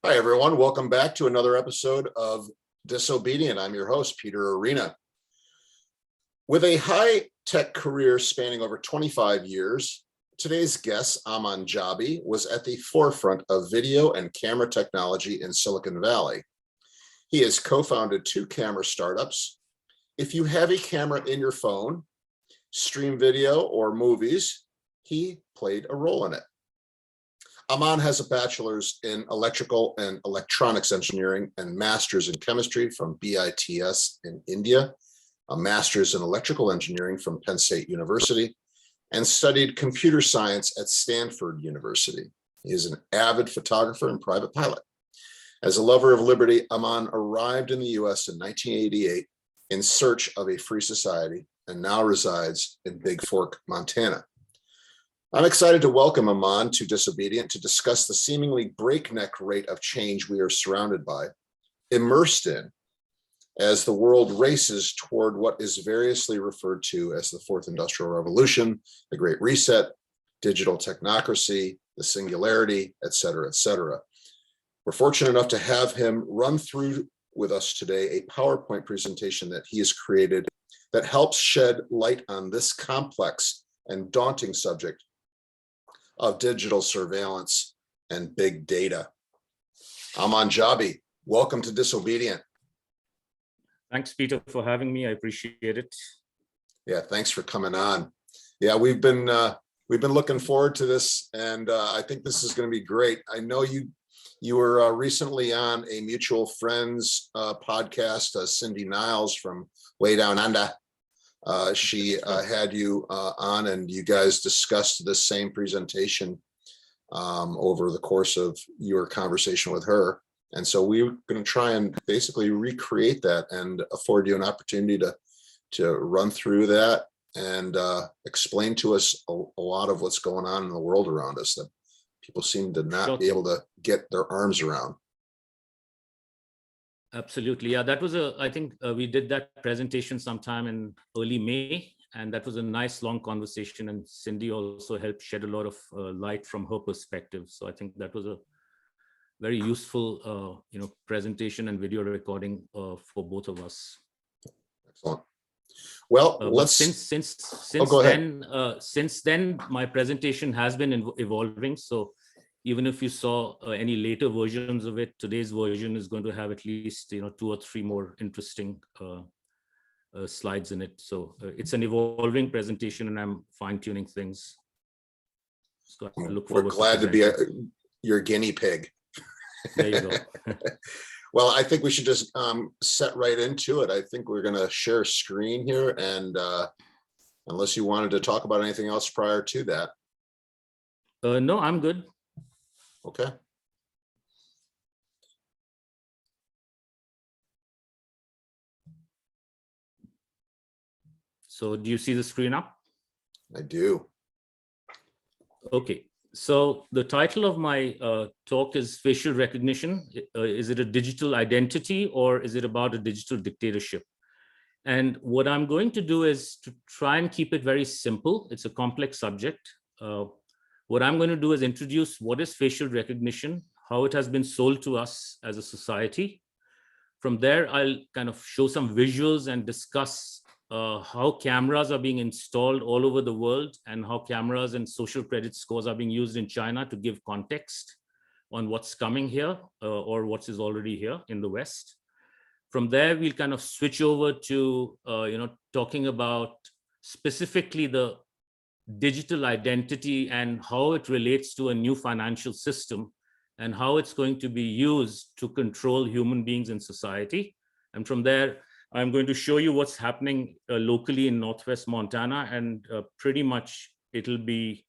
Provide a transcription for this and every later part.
Hi, everyone. Welcome back to another episode of Disobedient. I'm your host, Peter Arena. With a high-tech career spanning over 25 years, today's guest, Aman Jabbi, was at the forefront of video and camera technology in Silicon Valley. He has co-founded two camera startups. If you have a camera in your phone, stream video or movies, he played a role in it. Aman has a bachelor's in electrical and electronics engineering and master's in chemistry from BITS in India, a master's in electrical engineering from Penn State University, and studied computer science at Stanford University. He is an avid photographer and private pilot. As a lover of liberty, Aman arrived in the US in 1988 in search of a free society and now resides in Big Fork, Montana. I'm excited to welcome Aman to Disobedient to discuss the seemingly breakneck rate of change we are surrounded by, immersed in, as the world races toward what is variously referred to as the Fourth Industrial Revolution, the Great Reset, digital technocracy, the singularity, et cetera, et cetera. We're fortunate enough to have him run through with us today a PowerPoint presentation that he has created that helps shed light on this complex and daunting subject of digital surveillance and big data. Aman Jabbi, welcome to Disobedient. Thanks, Peter, for having me. I appreciate it. Yeah, thanks for coming on. Yeah, we've been looking forward to this, and I think this is going to be great. I know you were recently on a mutual friends podcast, Cindy Niles from way down under. She had you on, and you guys discussed the same presentation over the course of your conversation with her. And so we're going to try and basically recreate that and afford you an opportunity to run through that and explain to us a lot of what's going on in the world around us that people seem to not be able to get their arms around. Absolutely. Yeah, that was I think we did that presentation sometime in early May, and that was a nice long conversation. And Cindy also helped shed a lot of light from her perspective. So I think that was a very useful, presentation and video recording for both of us. Excellent. Well, let's since then, my presentation has been evolving. So even if you saw any later versions of it, today's version is going to have at least 2 or 3 more interesting slides in it. So it's an evolving presentation, and I'm fine-tuning things. So I look forward. We're glad to be your guinea pig. There you go. Well, I think we should just set right into it. I think we're going to share a screen here, and unless you wanted to talk about anything else prior to that. No, I'm good. Okay. So do you see the screen up? I do. Okay. So the title of my talk is Facial Recognition. Is it a digital identity, or is it about a digital dictatorship? And what I'm going to do is to try and keep it very simple. It's a complex subject. What I'm going to do is introduce what is facial recognition, how it has been sold to us as a society. From there, I'll kind of show some visuals and discuss how cameras are being installed all over the world, and how cameras and social credit scores are being used in China to give context on what's coming here or what is already here in the West. From there, we'll kind of switch over to talking about specifically the digital identity and how it relates to a new financial system and how it's going to be used to control human beings in society. And from there, I'm going to show you what's happening locally in Northwest Montana, and pretty much it'll be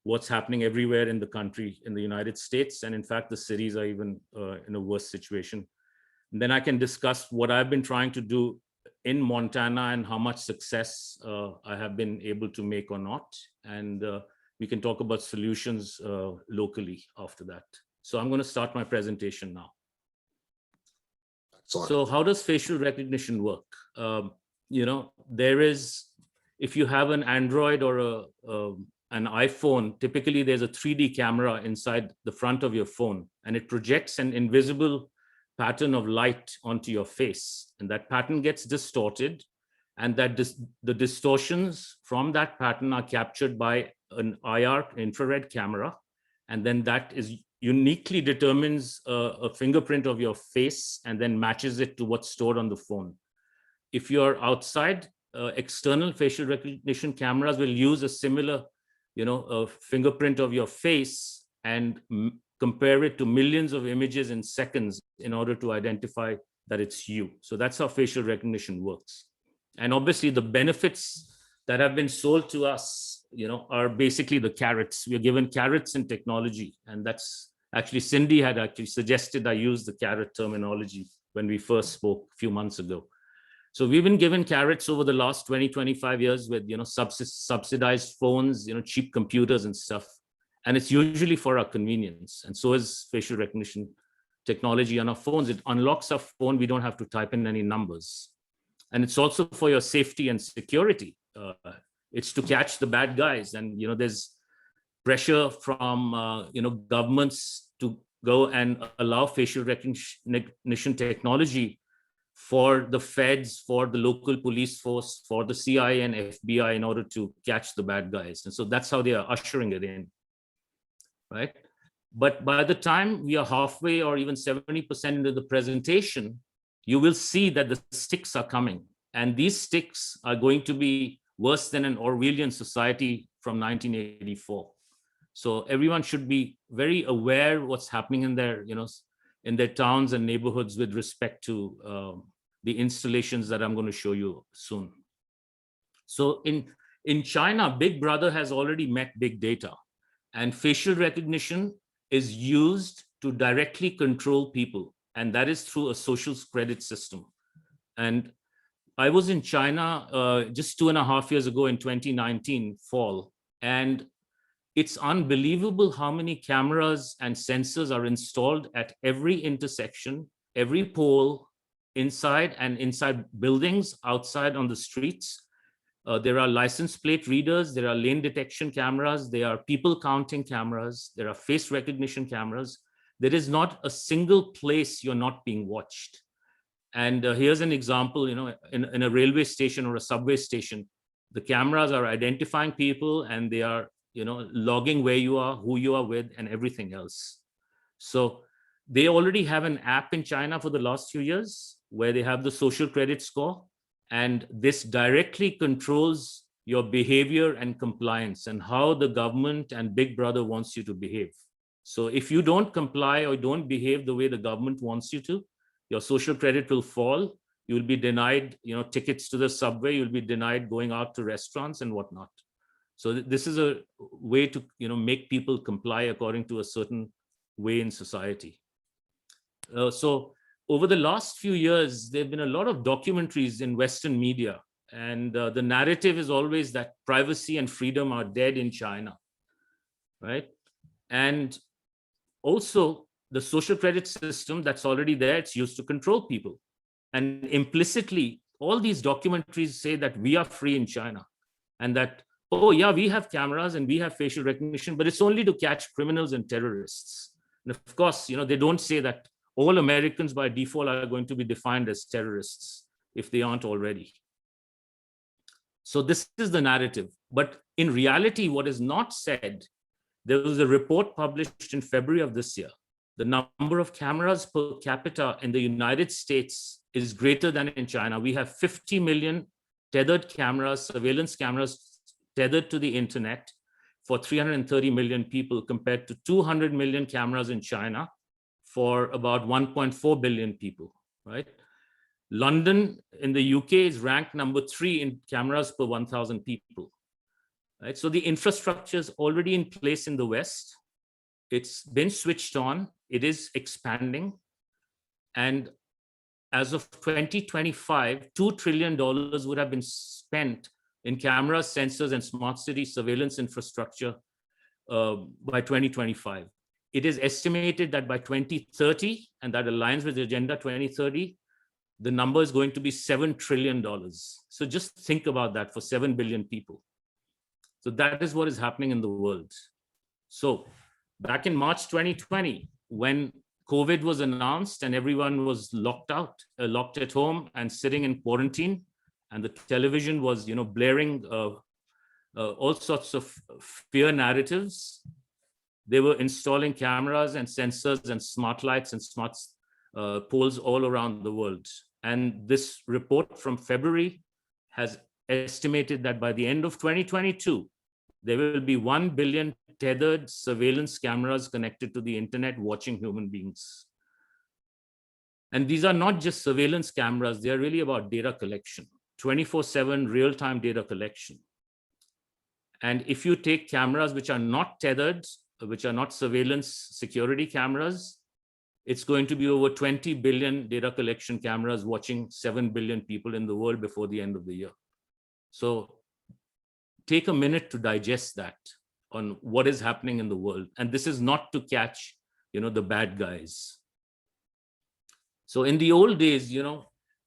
what's happening everywhere in the country, in the United States. And in fact, the cities are even in a worse situation. And then I can discuss what I've been trying to do in Montana and how much success I have been able to make or not. And we can talk about solutions locally after that. So I'm going to start my presentation now. Excellent. So how does facial recognition work? There is, if you have an Android or a an iPhone, typically there's a 3D camera inside the front of your phone, and it projects an invisible pattern of light onto your face. And that pattern gets distorted, and the distortions from that pattern are captured by an IR, infrared camera. And then that is uniquely determines a fingerprint of your face and then matches it to what's stored on the phone. If you're outside, external facial recognition cameras will use a similar, a fingerprint of your face and compare it to millions of images in seconds in order to identify that it's you. So that's how facial recognition works. And obviously the benefits that have been sold to us, are basically the carrots. We're given carrots in technology. And that's actually, Cindy had actually suggested I use the carrot terminology when we first spoke a few months ago. So we've been given carrots over the last 20, 25 years with, subsidized phones, cheap computers and stuff. And it's usually for our convenience. And so is facial recognition technology on our phones. It unlocks our phone. We don't have to type in any numbers. And it's also for your safety and security. It's to catch the bad guys. And, there's pressure from, governments to go and allow facial recognition technology for the feds, for the local police force, for the CIA and FBI in order to catch the bad guys. And so that's how they are ushering it in, right? But by the time we are halfway or even 70% into the presentation, you will see that the sticks are coming. And these sticks are going to be worse than an Orwellian society from 1984. So everyone should be very aware what's happening in their, in their towns and neighborhoods with respect to the installations that I'm going to show you soon. So in China, Big Brother has already met big data, and facial recognition is used to directly control people, and that is through a social credit system. And I was in China just 2.5 years ago in 2019 fall, and it's unbelievable how many cameras and sensors are installed at every intersection, every pole, inside and inside buildings, outside on the streets. There are license plate readers, there are lane detection cameras, there are people counting cameras, there are face recognition cameras. There is not a single place you're not being watched. And here's an example, in a railway station or a subway station, the cameras are identifying people and they are, logging where you are, who you are with, and everything else. So they already have an app in China for the last few years where they have the social credit score, and this directly controls your behavior and compliance and how the government and Big Brother wants you to behave. So if you don't comply or don't behave the way the government wants you to, your social credit will fall. You'll be denied, tickets to the subway. You'll be denied going out to restaurants and whatnot. So this is a way to, make people comply according to a certain way in society. So over the last few years, there have been a lot of documentaries in Western media, and the narrative is always that privacy and freedom are dead in China, right? And also the social credit system that's already there, it's used to control people. And implicitly, all these documentaries say that we are free in China, and that, oh yeah, we have cameras and we have facial recognition, but it's only to catch criminals and terrorists. And of course, they don't say that all Americans by default are going to be defined as terrorists if they aren't already. So this is the narrative. But in reality, what is not said, there was a report published in February of this year. The number of cameras per capita in the United States is greater than in China. We have 50 million tethered cameras, surveillance cameras tethered to the internet for 330 million people, compared to 200 million cameras in China for about 1.4 billion people, right? London in the UK is ranked number 3 in cameras per 1,000 people, right? So the infrastructure is already in place in the West. It's been switched on. It is expanding. And as of 2025, $2 trillion would have been spent in cameras, sensors, and smart city surveillance infrastructure by 2025. It is estimated that by 2030, and that aligns with the Agenda 2030, the number is going to be $7 trillion. So just think about that for 7 billion people. So that is what is happening in the world. So back in March 2020, when COVID was announced and everyone was locked at home and sitting in quarantine, and the television was, blaring all sorts of fear narratives, they were installing cameras and sensors and smart lights and smart poles all around the world. And this report from February has estimated that by the end of 2022, there will be 1 billion tethered surveillance cameras connected to the internet watching human beings. And these are not just surveillance cameras, they are really about data collection, 24/7 real-time data collection. And if you take cameras which are not tethered, which are not surveillance security cameras, it's going to be over 20 billion data collection cameras watching 7 billion people in the world before the end of the year. So take a minute to digest that on what is happening in the world. And this is not to catch, the bad guys. So in the old days,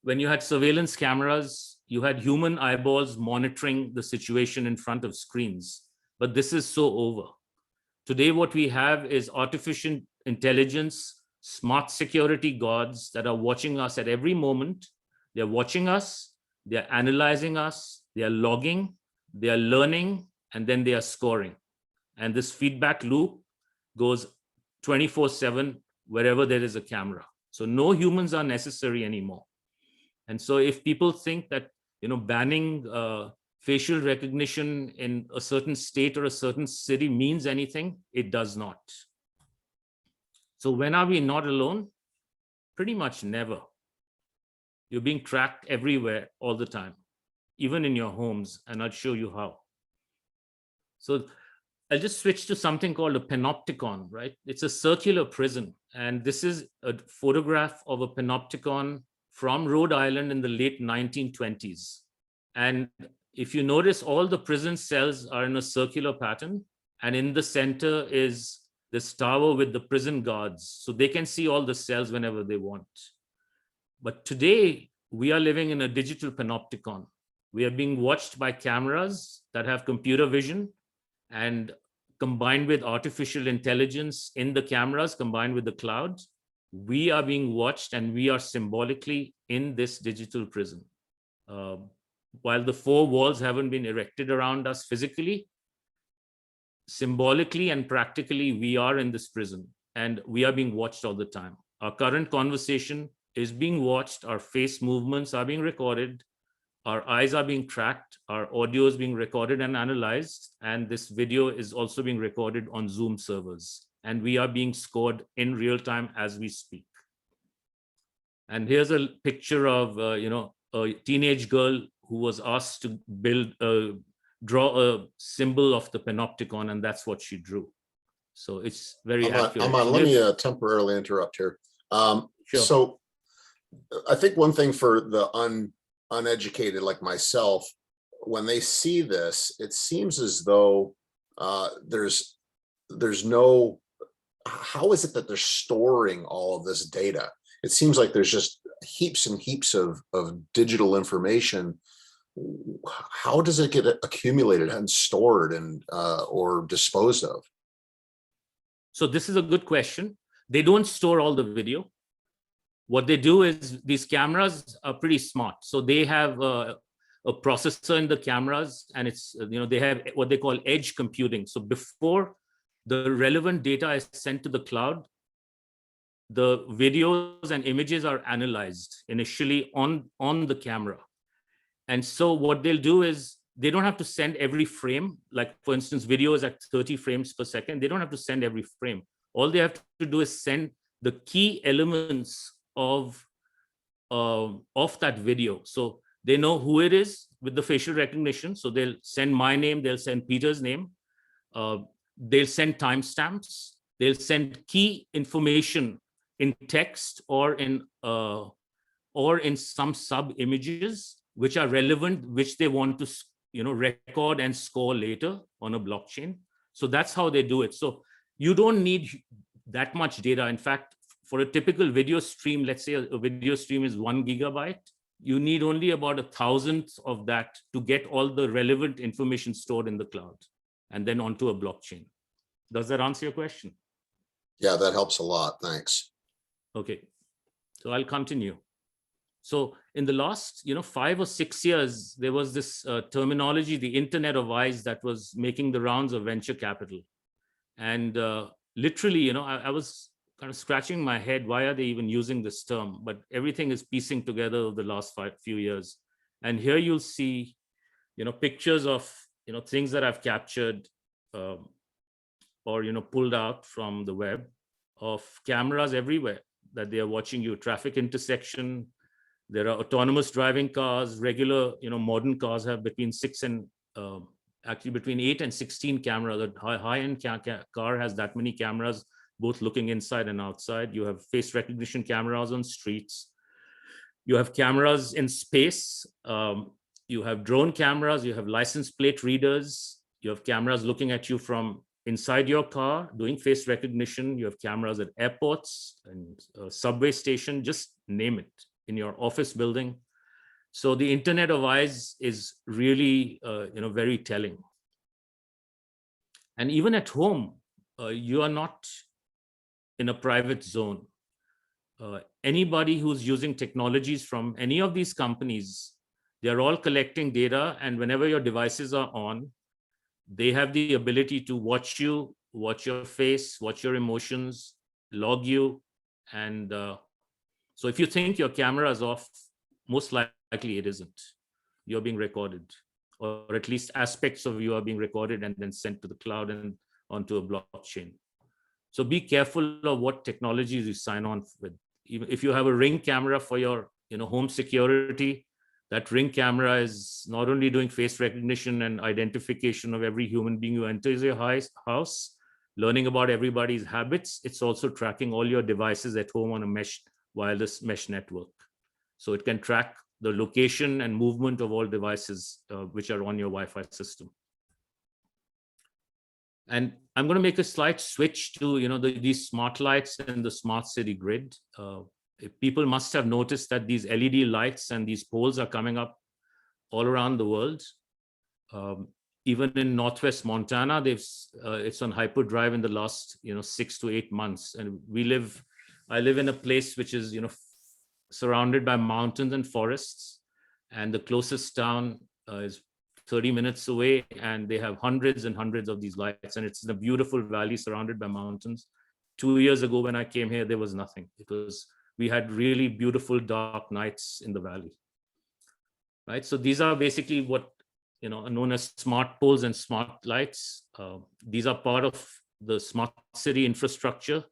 when you had surveillance cameras, you had human eyeballs monitoring the situation in front of screens. But this is so over. Today, what we have is artificial intelligence, smart security guards that are watching us at every moment. They're watching us, they're analyzing us, they are logging, they are learning, and then they are scoring. And this feedback loop goes 24/7 wherever there is a camera. So no humans are necessary anymore. And so if people think that, banning facial recognition in a certain state or a certain city means anything, it does not. So when are we not alone? Pretty much never. You're being tracked everywhere all the time, even in your homes, and I'll show you how. So I'll just switch to something called a Panopticon, right? It's a circular prison. And this is a photograph of a Panopticon from Rhode Island in the late 1920s. And if you notice, all the prison cells are in a circular pattern. And in the center is this tower with the prison guards. So they can see all the cells whenever they want. But today, we are living in a digital Panopticon. We are being watched by cameras that have computer vision, and combined with artificial intelligence in the cameras, combined with the cloud, we are being watched and we are symbolically in this digital prison. While the four walls haven't been erected around us physically, symbolically and practically, we are in this prison and we are being watched all the time. Our current conversation is being watched, our face movements are being recorded, our eyes are being tracked, our audio is being recorded and analyzed, and this video is also being recorded on Zoom servers. And we are being scored in real time as we speak. And here's a picture of a teenage girl who was asked to draw a symbol of the Panopticon, and that's what she drew. So it's very accurate. Aman, let me temporarily interrupt here. Sure. So I think one thing for the uneducated like myself, when they see this, it seems as though there's no, how is it that they're storing all of this data? It seems like there's just heaps and heaps of digital information. How does it get accumulated and stored and or disposed of? So this is a good question. They don't store all the video. What they do is, these cameras are pretty smart. So they have a processor in the cameras, and it's, they have what they call edge computing. So before the relevant data is sent to the cloud, the videos and images are analyzed initially on the camera. And so what they'll do is, they don't have to send every frame. Like, for instance, video is at 30 frames per second. They don't have to send every frame. All they have to do is send the key elements of that video. So they know who it is with the facial recognition. So they'll send my name, they'll send Peter's name, they'll send timestamps, they'll send key information in text or in some sub images which are relevant, which they want to record and score later on a blockchain. So that's how they do it. So you don't need that much data. In fact, for a typical video stream, let's say a video stream is 1 gigabyte, you need only about 1,000th of that to get all the relevant information stored in the cloud and then onto a blockchain. Does that answer your question? Yeah, that helps a lot. Thanks. Okay, so I'll continue. So in the last, 5 or 6 years, there was this terminology, the Internet of Eyes, that was making the rounds of venture capital. And literally, I was kind of scratching my head, why are they even using this term? But everything is piecing together over the last few years. And here you'll see, pictures of, things that I've captured or, pulled out from the web of cameras everywhere that they are watching you. Traffic intersection, there are autonomous driving cars, regular, modern cars have between 8 and 16 cameras. A high-end car has that many cameras, both looking inside and outside. You have face recognition cameras on streets. You have cameras in space. You have drone cameras. You have license plate readers. You have cameras looking at you from inside your car, doing face recognition. You have cameras at airports and subway station, just name it, in your office building. So the Internet of Eyes is really, very telling. And even at home, you are not in a private zone. Anybody who's using technologies from any of these companies, they're all collecting data, and whenever your devices are on, they have the ability to watch you, watch your face, watch your emotions, log you. And so if you think your camera is off, most likely it isn't. You're being recorded, or at least aspects of you are being recorded and then sent to the cloud and onto a blockchain. So be careful of what technologies you sign on with. Even if you have a Ring camera for your home security, that Ring camera is not only doing face recognition and identification of every human being who enters your house, learning about everybody's habits, it's also tracking all your devices at home on a wireless mesh network. So it can track the location and movement of all devices which are on your Wi-Fi system. And I'm going to make a slight switch to these smart lights and the smart city grid. People must have noticed that these LED lights and these poles are coming up all around the world. Even in Northwest Montana, it's on hyperdrive in the last 6 to 8 months. And I live in a place which is surrounded by mountains and forests, and the closest town is 30 minutes away, and they have hundreds and hundreds of these lights, and it's in a beautiful valley surrounded by mountains. 2 years ago when I came here, there was nothing. We had really beautiful dark nights in the valley, right? So these are basically what are known as smart poles and smart lights. These are part of the smart city infrastructure.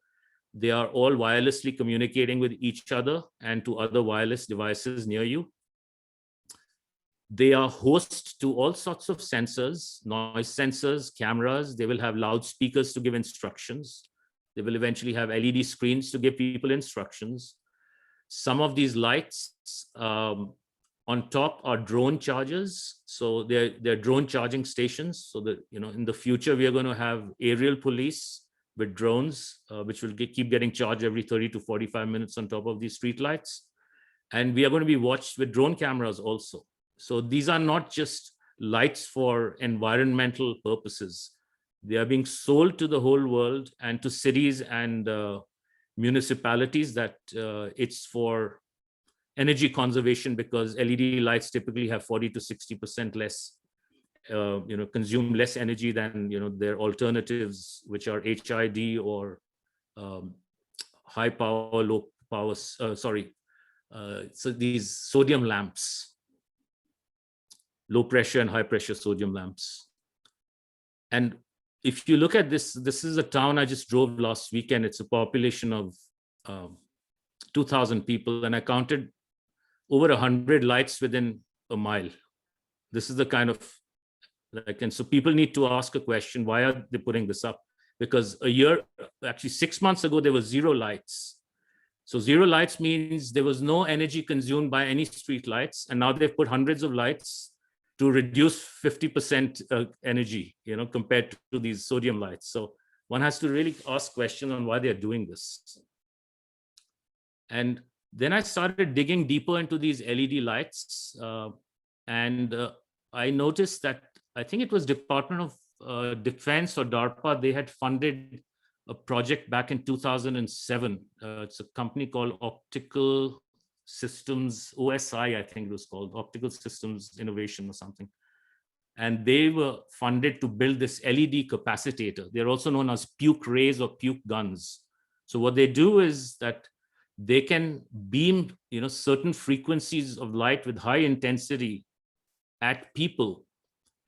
They are all wirelessly communicating with each other and to other wireless devices near you. They are host to all sorts of sensors, noise sensors, cameras. They will have loudspeakers to give instructions. They will eventually have LED screens to give people instructions. Some of these lights on top are drone chargers. So they're drone charging stations. So that, in the future, we are going to have aerial police with drones, which will keep getting charged every 30 to 45 minutes on top of these street lights. And we are going to be watched with drone cameras also. So these are not just lights for environmental purposes. They are being sold to the whole world and to cities and municipalities that it's for energy conservation, because LED lights typically have 40 to 60% less, consume less energy than their alternatives, which are HID or high power, low power. So these sodium lamps. Low pressure and high pressure sodium lamps. And if you look at this is a town I just drove last weekend. It's a population of 2,000 people, and I counted over 100 lights within a mile. This is the kind of, and so people need to ask a question: why are they putting this up? Because 6 months ago, there was 0 lights. So 0 lights means there was no energy consumed by any street lights, and now they've put hundreds of lights to reduce 50% energy, compared to these sodium lights. So one has to really ask questions on why they're doing this. And Then I started digging deeper into these LED lights, and I noticed that I think it was Department of Defense or DARPA. They had funded a project back in 2007. It's a company called Optical Systems, OSI, I think it was called, Optical Systems Innovation or something. And they were funded to build this LED capacitator. They're also known as puke rays or puke guns. So what they do is that they can beam, certain frequencies of light with high intensity at people.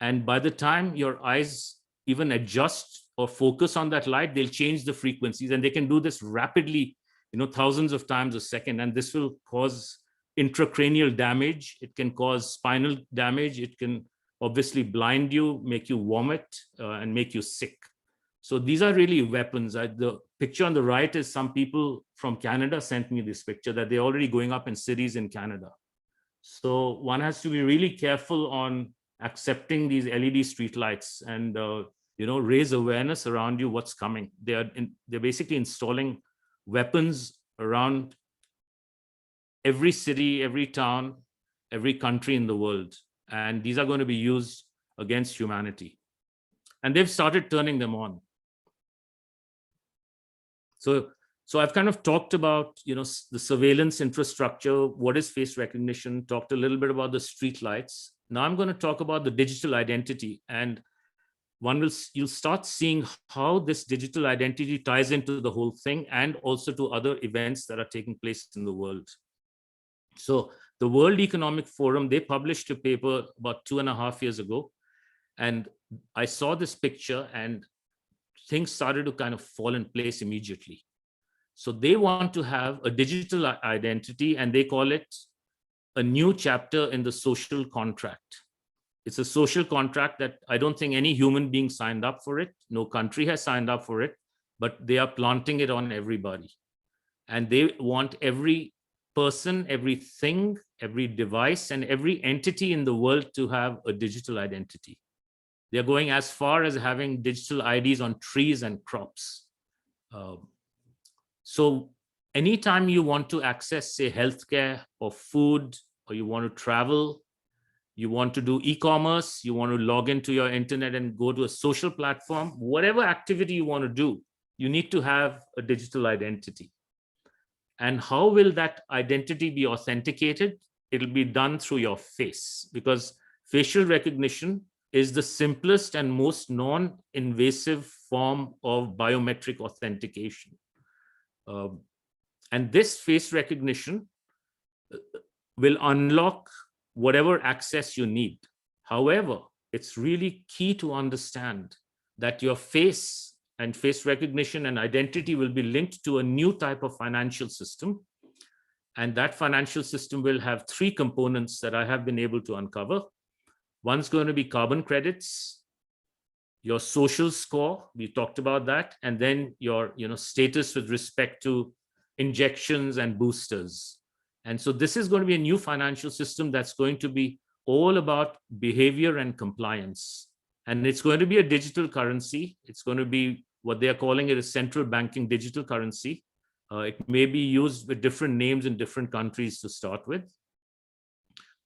And by the time your eyes even adjust or focus on that light, they'll change the frequencies, and they can do this rapidly, thousands of times a second. And this will cause intracranial damage. It can cause spinal damage. It can obviously blind you, make you vomit, and make you sick. So these are really weapons. The picture on the right is some people from Canada sent me this picture that they're already going up in cities in Canada. So one has to be really careful on accepting these LED streetlights and raise awareness around you what's coming. They're basically installing weapons around every city, every town, every country in the world. And these are going to be used against humanity. And they've started turning them on. So I've kind of talked about, the surveillance infrastructure, what is face recognition, talked a little bit about the street lights. Now I'm going to talk about the digital identity, and you'll start seeing how this digital identity ties into the whole thing and also to other events that are taking place in the world. So the World Economic Forum, they published a paper about 2.5 years ago, and I saw this picture and things started to kind of fall in place immediately. So they want to have a digital identity, and they call it a new chapter in the social contract. It's a social contract that I don't think any human being signed up for it. No country has signed up for it, but they are planting it on everybody. And they want every person, everything, every device, and every entity in the world to have a digital identity. They're going as far as having digital IDs on trees and crops. So anytime you want to access, say, healthcare or food, or you want to travel, you want to do e-commerce, you want to log into your internet and go to a social platform, whatever activity you want to do, you need to have a digital identity. And how will that identity be authenticated? It'll be done through your face, because facial recognition is the simplest and most non-invasive form of biometric authentication. And this face recognition will unlock whatever access you need. However, it's really key to understand that your face and face recognition and identity will be linked to a new type of financial system. And that financial system will have 3 components that I have been able to uncover. One's going to be carbon credits, your social score, we talked about that, and then your status with respect to injections and boosters. And so this is going to be a new financial system that's going to be all about behavior and compliance. And it's going to be a digital currency. It's going to be what they are calling it a central banking digital currency. It may be used with different names in different countries to start with.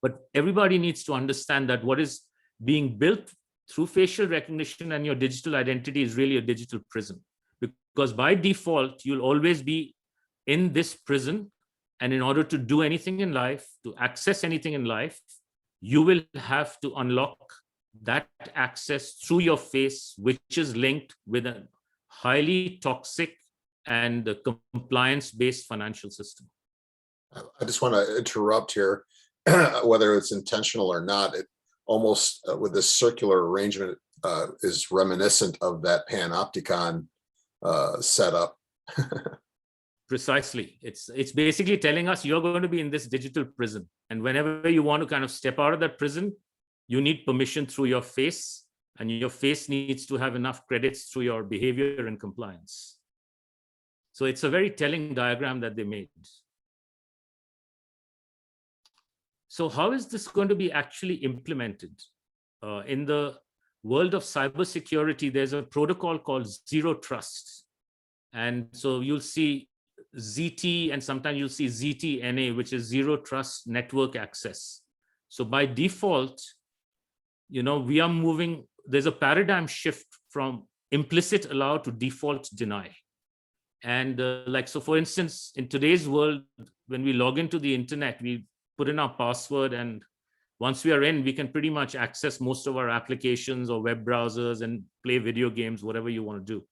But everybody needs to understand that what is being built through facial recognition and your digital identity is really a digital prison. Because by default, you'll always be in this prison. And in order to do anything in life, to access anything in life, you will have to unlock that access through your face, which is linked with a highly toxic and compliance-based financial system. I just want to interrupt here, whether it's intentional or not. It almost, with this circular arrangement, is reminiscent of that Panopticon setup. Precisely. It's basically telling us you're going to be in this digital prison. And whenever you want to kind of step out of that prison, you need permission through your face, and your face needs to have enough credits through your behavior and compliance. So it's a very telling diagram that they made. So how is this going to be actually implemented? In the world of cybersecurity, there's a protocol called Zero Trust. And so you'll see ZT, and sometimes you'll see ZTNA, which is zero trust network access. So by default, we are moving, there's a paradigm shift from implicit allow to default deny. And so for instance, in today's world, when we log into the internet, we put in our password, and once we are in, we can pretty much access most of our applications or web browsers and play video games, whatever you want to do.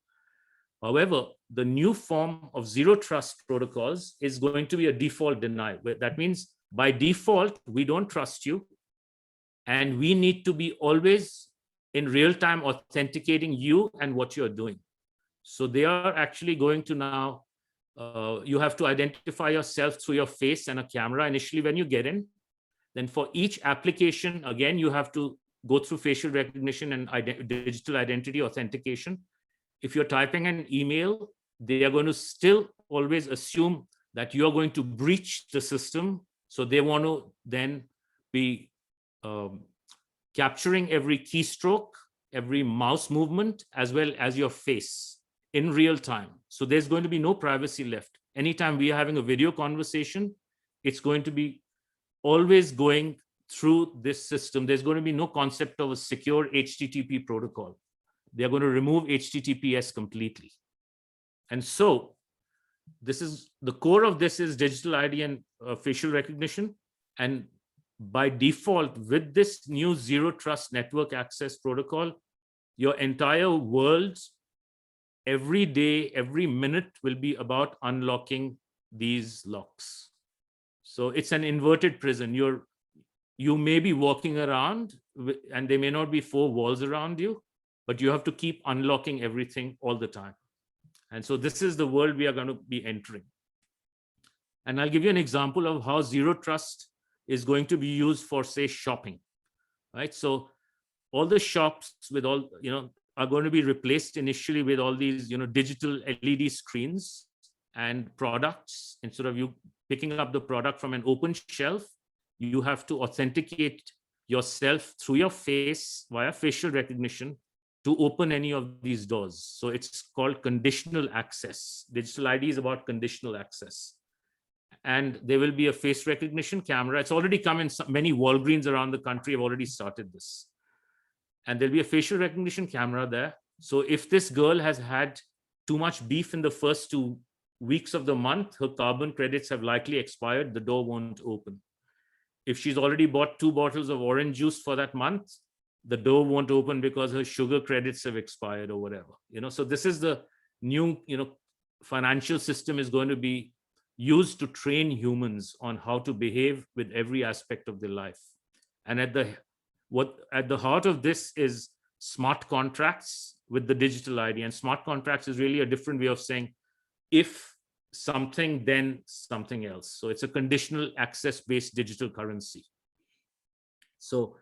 However, the new form of zero trust protocols is going to be a default deny. That means by default, we don't trust you, and we need to be always in real time authenticating you and what you're doing. So they are actually going to now, you have to identify yourself through your face and a camera initially when you get in. Then for each application, again, you have to go through facial recognition and digital identity authentication. If you're typing an email, they are going to still always assume that you're going to breach the system. So they want to then be capturing every keystroke, every mouse movement, as well as your face in real time. So there's going to be no privacy left. Anytime we are having a video conversation, it's going to be always going through this system. There's going to be no concept of a secure HTTP protocol. They're going to remove HTTPS completely. And so this is the core of this is digital ID and facial recognition. And by default, with this new zero trust network access protocol, your entire world, every day, every minute will be about unlocking these locks. So it's an inverted prison. You may be walking around and there may not be four walls around you, but you have to keep unlocking everything all the time. And so this is the world we are going to be entering. And I'll give you an example of how zero trust is going to be used for, say, shopping, right? So all the shops with all, are going to be replaced initially with all these, digital LED screens and products. Instead of you picking up the product from an open shelf, you have to authenticate yourself through your face via facial recognition to open any of these doors. So it's called conditional access. Digital ID is about conditional access. And there will be a face recognition camera. It's already come in many Walgreens around the country have already started this. And there'll be a facial recognition camera there. So if this girl has had too much beef in the first 2 weeks of the month, her carbon credits have likely expired, the door won't open. If she's already bought 2 bottles of orange juice for that month, the door won't open because her sugar credits have expired or whatever. So this is the new, financial system is going to be used to train humans on how to behave with every aspect of their life. And at the heart of this is smart contracts with the digital ID. And smart contracts is really a different way of saying, if something, then something else. So it's a conditional access-based digital currency. So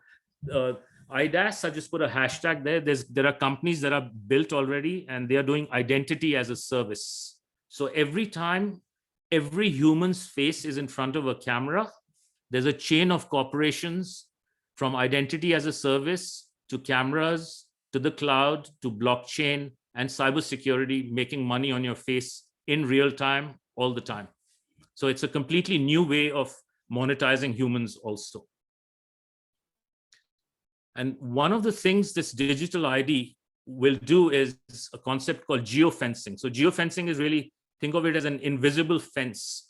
IDaaS, I just put a hashtag there. There are companies that are built already, and they are doing identity as a service. So every time every human's face is in front of a camera, there's a chain of corporations from identity as a service to cameras, to the cloud, to blockchain and cybersecurity, making money on your face in real time, all the time. So it's a completely new way of monetizing humans also. And one of the things this digital ID will do is a concept called geofencing. So geofencing is really, think of it as an invisible fence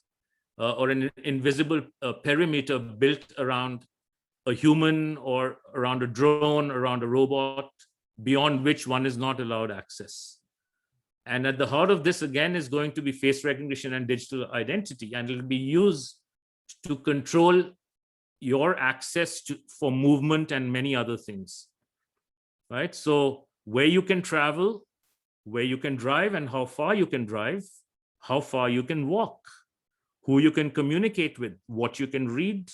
or an invisible perimeter built around a human or around a drone, around a robot, beyond which one is not allowed access. And at the heart of this, again, is going to be face recognition and digital identity. And it'll be used to control your access for movement and many other things, right? So where you can travel, where you can drive and how far you can drive, how far you can walk, who you can communicate with, what you can read,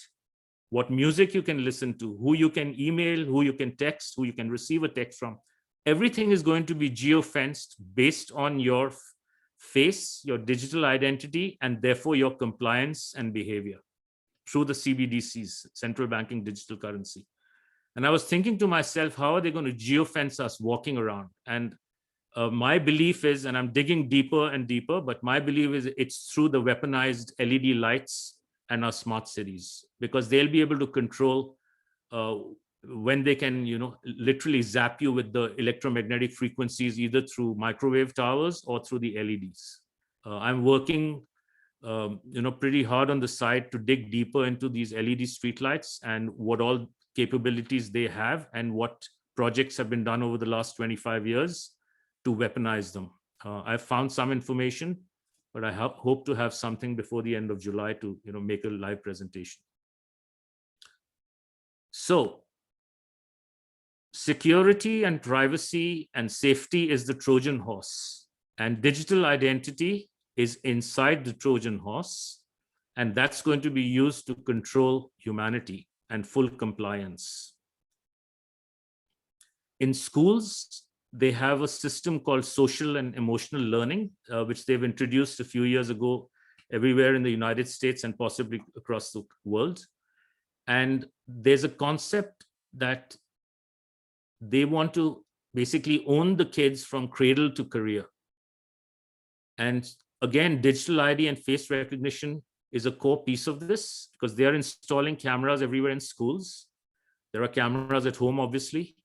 what music you can listen to, who you can email, who you can text, who you can receive a text from. Everything is going to be geofenced based on your face, your digital identity, and therefore your compliance and behavior through the CBDCs, central banking digital currency. And I was thinking to myself, how are they going to geofence us walking around? And My belief is, and I'm digging deeper and deeper, but my belief is it's through the weaponized LED lights and our smart cities, because they'll be able to control when they can, literally zap you with the electromagnetic frequencies, either through microwave towers or through the LEDs. I'm working, pretty hard on the side to dig deeper into these LED streetlights and what all capabilities they have and what projects have been done over the last 25 years to weaponize them. I've found some information, but I hope to have something before the end of July to make a live presentation. So security and privacy and safety is the Trojan horse, and digital identity is inside the Trojan horse, and that's going to be used to control humanity and full compliance. In schools, they have a system called social and emotional learning, which they've introduced a few years ago everywhere in the United States and possibly across the world. And there's a concept that they want to basically own the kids from cradle to career. And again, digital ID and face recognition is a core piece of this, because they are installing cameras everywhere in schools. There are cameras at home, obviously.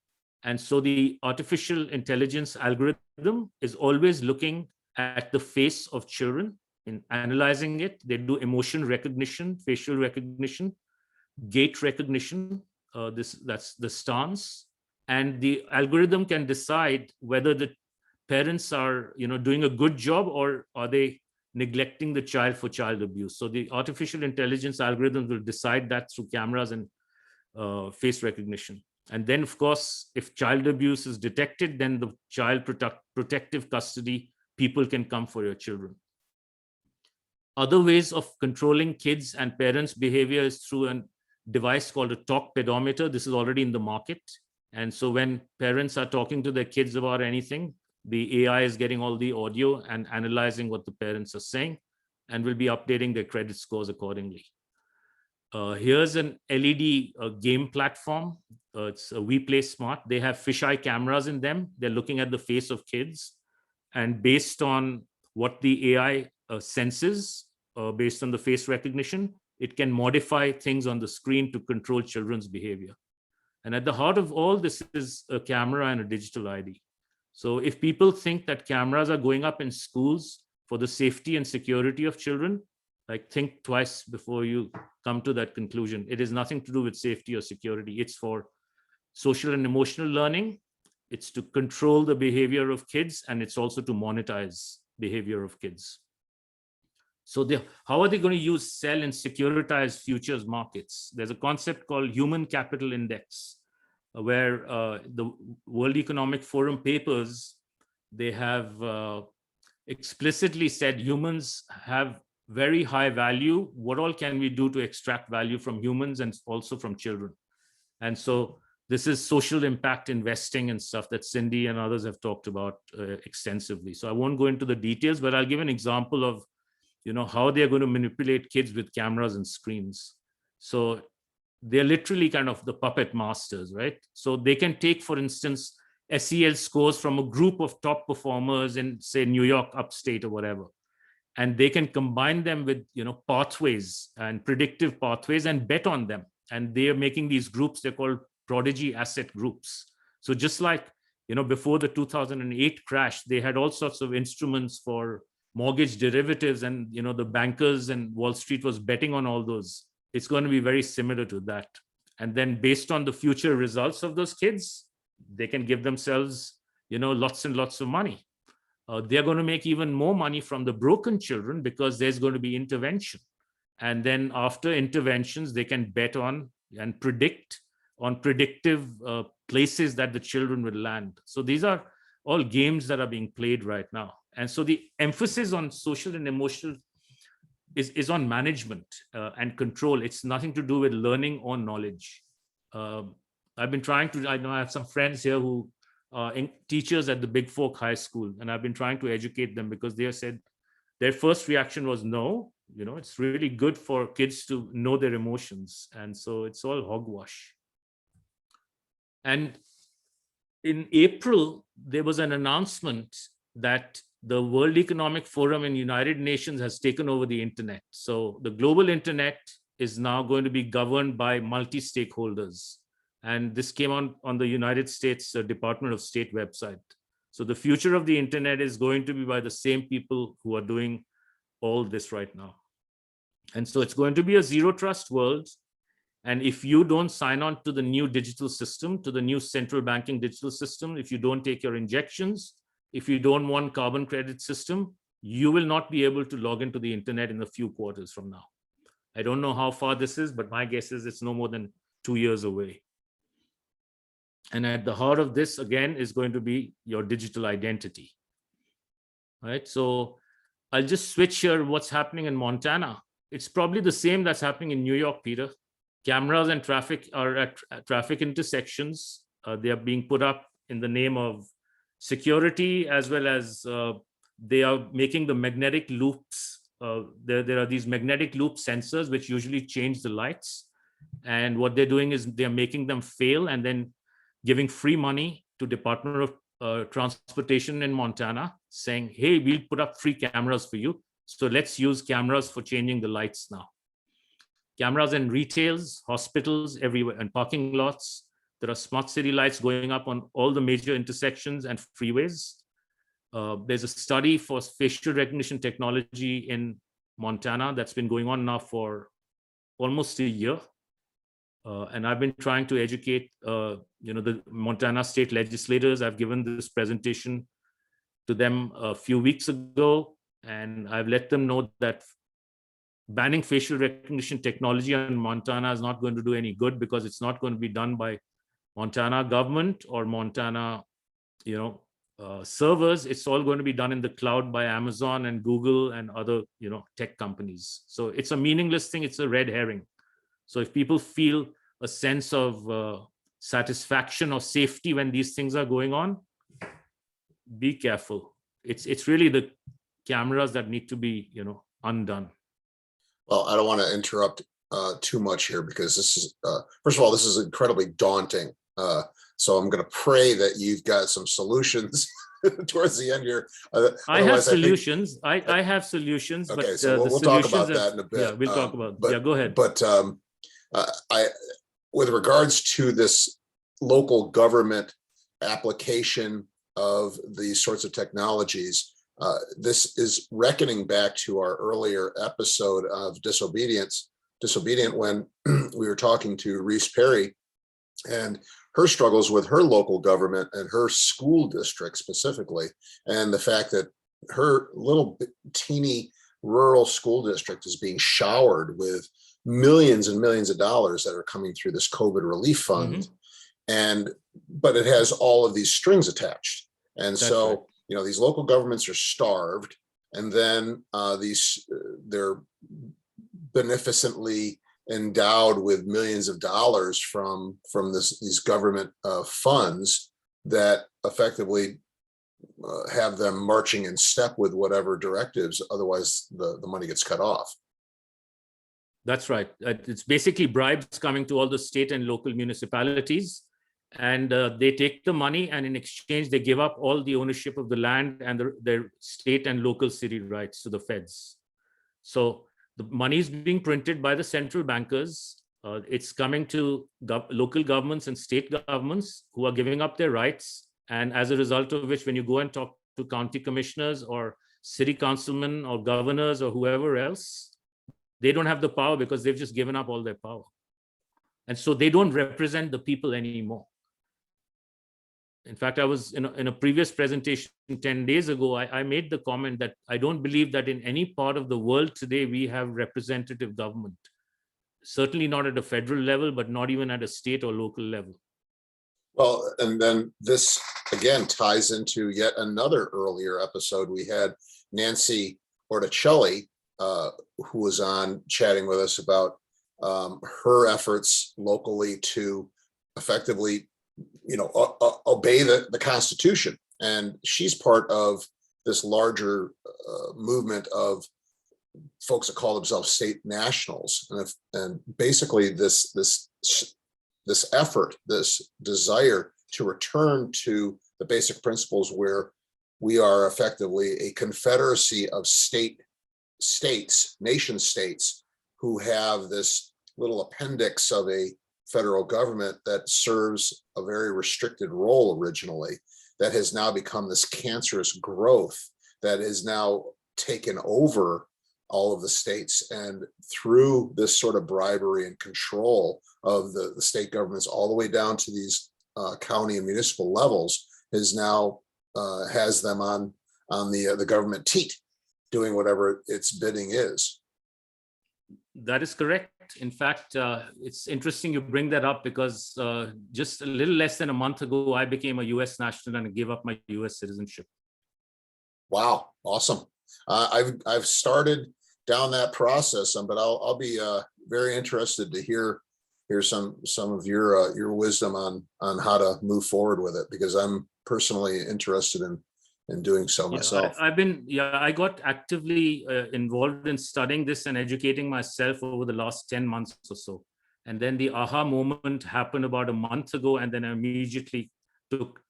And so the artificial intelligence algorithm is always looking at the face of children and analyzing it. They do emotion recognition, facial recognition, gait recognition. That's the stance. And the algorithm can decide whether the parents are doing a good job, or are they neglecting the child for child abuse. So the artificial intelligence algorithm will decide that through cameras and face recognition. And then, of course, if child abuse is detected, then the child protective custody people can come for your children. Other ways of controlling kids and parents' behavior is through a device called a talk pedometer. This is already in the market. And so when parents are talking to their kids about anything, the AI is getting all the audio and analyzing what the parents are saying, and will be updating their credit scores accordingly. Here's an LED game platform. It's We Play Smart. They have fisheye cameras in them. They're looking at the face of kids. And based on what the AI senses, based on the face recognition, it can modify things on the screen to control children's behavior. And at the heart of all this is a camera and a digital ID. So if people think that cameras are going up in schools for the safety and security of children, like, think twice before you come to that conclusion. It is nothing to do with safety or security. It's for social and emotional learning. It's to control the behavior of kids, and it's also to monetize behavior of kids. So how are they going to use, sell, and securitize futures markets? There's a concept called human capital index, where the World Economic Forum papers, they have explicitly said humans have very high value. What all can we do to extract value from humans and also from children? And so this is social impact investing and stuff that Cindy and others have talked about extensively. So I won't go into the details, but I'll give an example of how they're going to manipulate kids with cameras and screens. So they're literally kind of the puppet masters, right? So they can take, for instance, SEL scores from a group of top performers in, say, New York upstate or whatever, and they can combine them with pathways and predictive pathways and bet on them. And they are making these groups, they're called prodigy asset groups. So just like before the 2008 crash, they had all sorts of instruments for mortgage derivatives, and the bankers and Wall Street was betting on all those. It's going to be very similar to that. And then based on the future results of those kids, they can give themselves lots and lots of money. They're going to make even more money from the broken children, because there's going to be intervention. And then after interventions, they can bet on and predict on predictive places that the children will land. So these are all games that are being played right now. And so the emphasis on social and emotional is on management and control. It's nothing to do with learning or knowledge. I've been trying to, I know I have some friends here who teachers at the Big Fork High School, and I've been trying to educate them, because they have said their first reaction was no, it's really good for kids to know their emotions. And so it's all hogwash. And in April, there was an announcement that the World Economic Forum and United Nations has taken over the internet. So the global internet is now going to be governed by multi-stakeholders. And this came on the United States Department of State website. So the future of the internet is going to be by the same people who are doing all this right now. And so it's going to be a zero trust world. And if you don't sign on to the new digital system, to the new central banking digital system, if you don't take your injections, if you don't want carbon credit system, you will not be able to log into the internet in a few quarters from now. I don't know how far this is, but my guess is it's no more than 2 years away. And at the heart of this, again, is going to be your digital identity. All right. So I'll just switch here what's happening in Montana. It's probably the same that's happening in New York, Peter. Cameras and traffic are at traffic intersections. They are being put up in the name of security, as well as they are making the magnetic loops. There are these magnetic loop sensors which usually change the lights. And what they're doing is they're making them fail and then giving free money to Department of Transportation in Montana, saying, hey, we'll put up free cameras for you. So let's use cameras for changing the lights now. Cameras in retails, hospitals, everywhere, and parking lots. There are smart city lights going up on all the major intersections and freeways. There's a study for facial recognition technology in Montana that's been going on now for almost a year. And I've been trying to educate, the Montana state legislators. I've given this presentation to them a few weeks ago, and I've let them know that banning facial recognition technology in Montana is not going to do any good, because it's not going to be done by Montana government or Montana, servers. It's all going to be done in the cloud by Amazon and Google and other, tech companies. So it's a meaningless thing. It's a red herring. So if people feel a sense of satisfaction or safety when these things are going on, be careful. It's really the cameras that need to be, undone. Well, I don't want to interrupt too much here, because this is, first of all, this is incredibly daunting. So I'm going to pray that you've got some solutions towards the end here. I have solutions. I have solutions. Okay, but, so we'll talk about that in a bit. Yeah, we'll talk about. But, yeah, go ahead. But with regards to this local government application of these sorts of technologies, this is reckoning back to our earlier episode of Disobedient, when we were talking to Reese Perry and her struggles with her local government and her school district specifically, and the fact that her little teeny rural school district is being showered with millions and millions of dollars that are coming through this COVID relief fund. Mm-hmm. But it has all of these strings attached. And that's so, right. These local governments are starved, and then they're beneficently endowed with millions of dollars from these government funds that effectively have them marching in step with whatever directives. Otherwise, the money gets cut off. That's right. It's basically bribes coming to all the state and local municipalities. And they take the money, and in exchange, they give up all the ownership of the land and their state and local city rights to the feds. So the money is being printed by the central bankers. It's coming to local governments and state governments who are giving up their rights. And as a result of which, when you go and talk to county commissioners or city councilmen or governors or whoever else, they don't have the power, because they've just given up all their power. And so they don't represent the people anymore. In fact, I was in a previous presentation 10 days ago, I made the comment that I don't believe that in any part of the world today we have representative government. Certainly not at a federal level, but not even at a state or local level. Well, and then this again ties into yet another earlier episode. We had Nancy Orticelli, who was on chatting with us about her efforts locally to effectively obey the Constitution. And she's part of this larger movement of folks that call themselves state nationals. And basically this effort, this desire to return to the basic principles where we are effectively a confederacy of nation states who have this little appendix of a federal government that serves a very restricted role originally, that has now become this cancerous growth that is now taken over all of the states, and through this sort of bribery and control of the state governments all the way down to these county and municipal levels, is now has them on the government teat, doing whatever its bidding is. That is correct. In fact, it's interesting you bring that up, because just a little less than a month ago, I became a US national and gave up my US citizenship. Wow, awesome. I've started down that process, but I'll be very interested to hear some of your wisdom on how to move forward with it, because I'm personally interested in doing so myself. I got actively involved in studying this and educating myself over the last 10 months or so. And then the aha moment happened about a month ago, and then I immediately took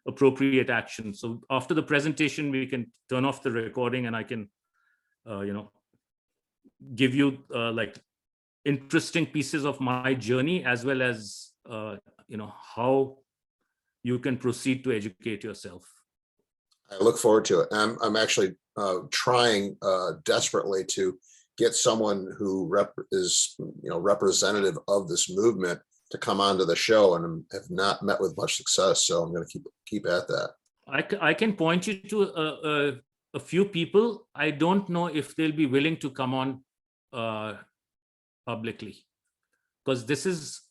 appropriate action. So after the presentation, we can turn off the recording, and I can, give you like interesting pieces of my journey, as well as, how you can proceed to educate yourself. I look forward to it. I'm actually trying desperately to get someone who is representative of this movement to come onto the show, and have not met with much success. So I'm going to keep at that. I can point you to a few people. I don't know if they'll be willing to come on publicly, because this is.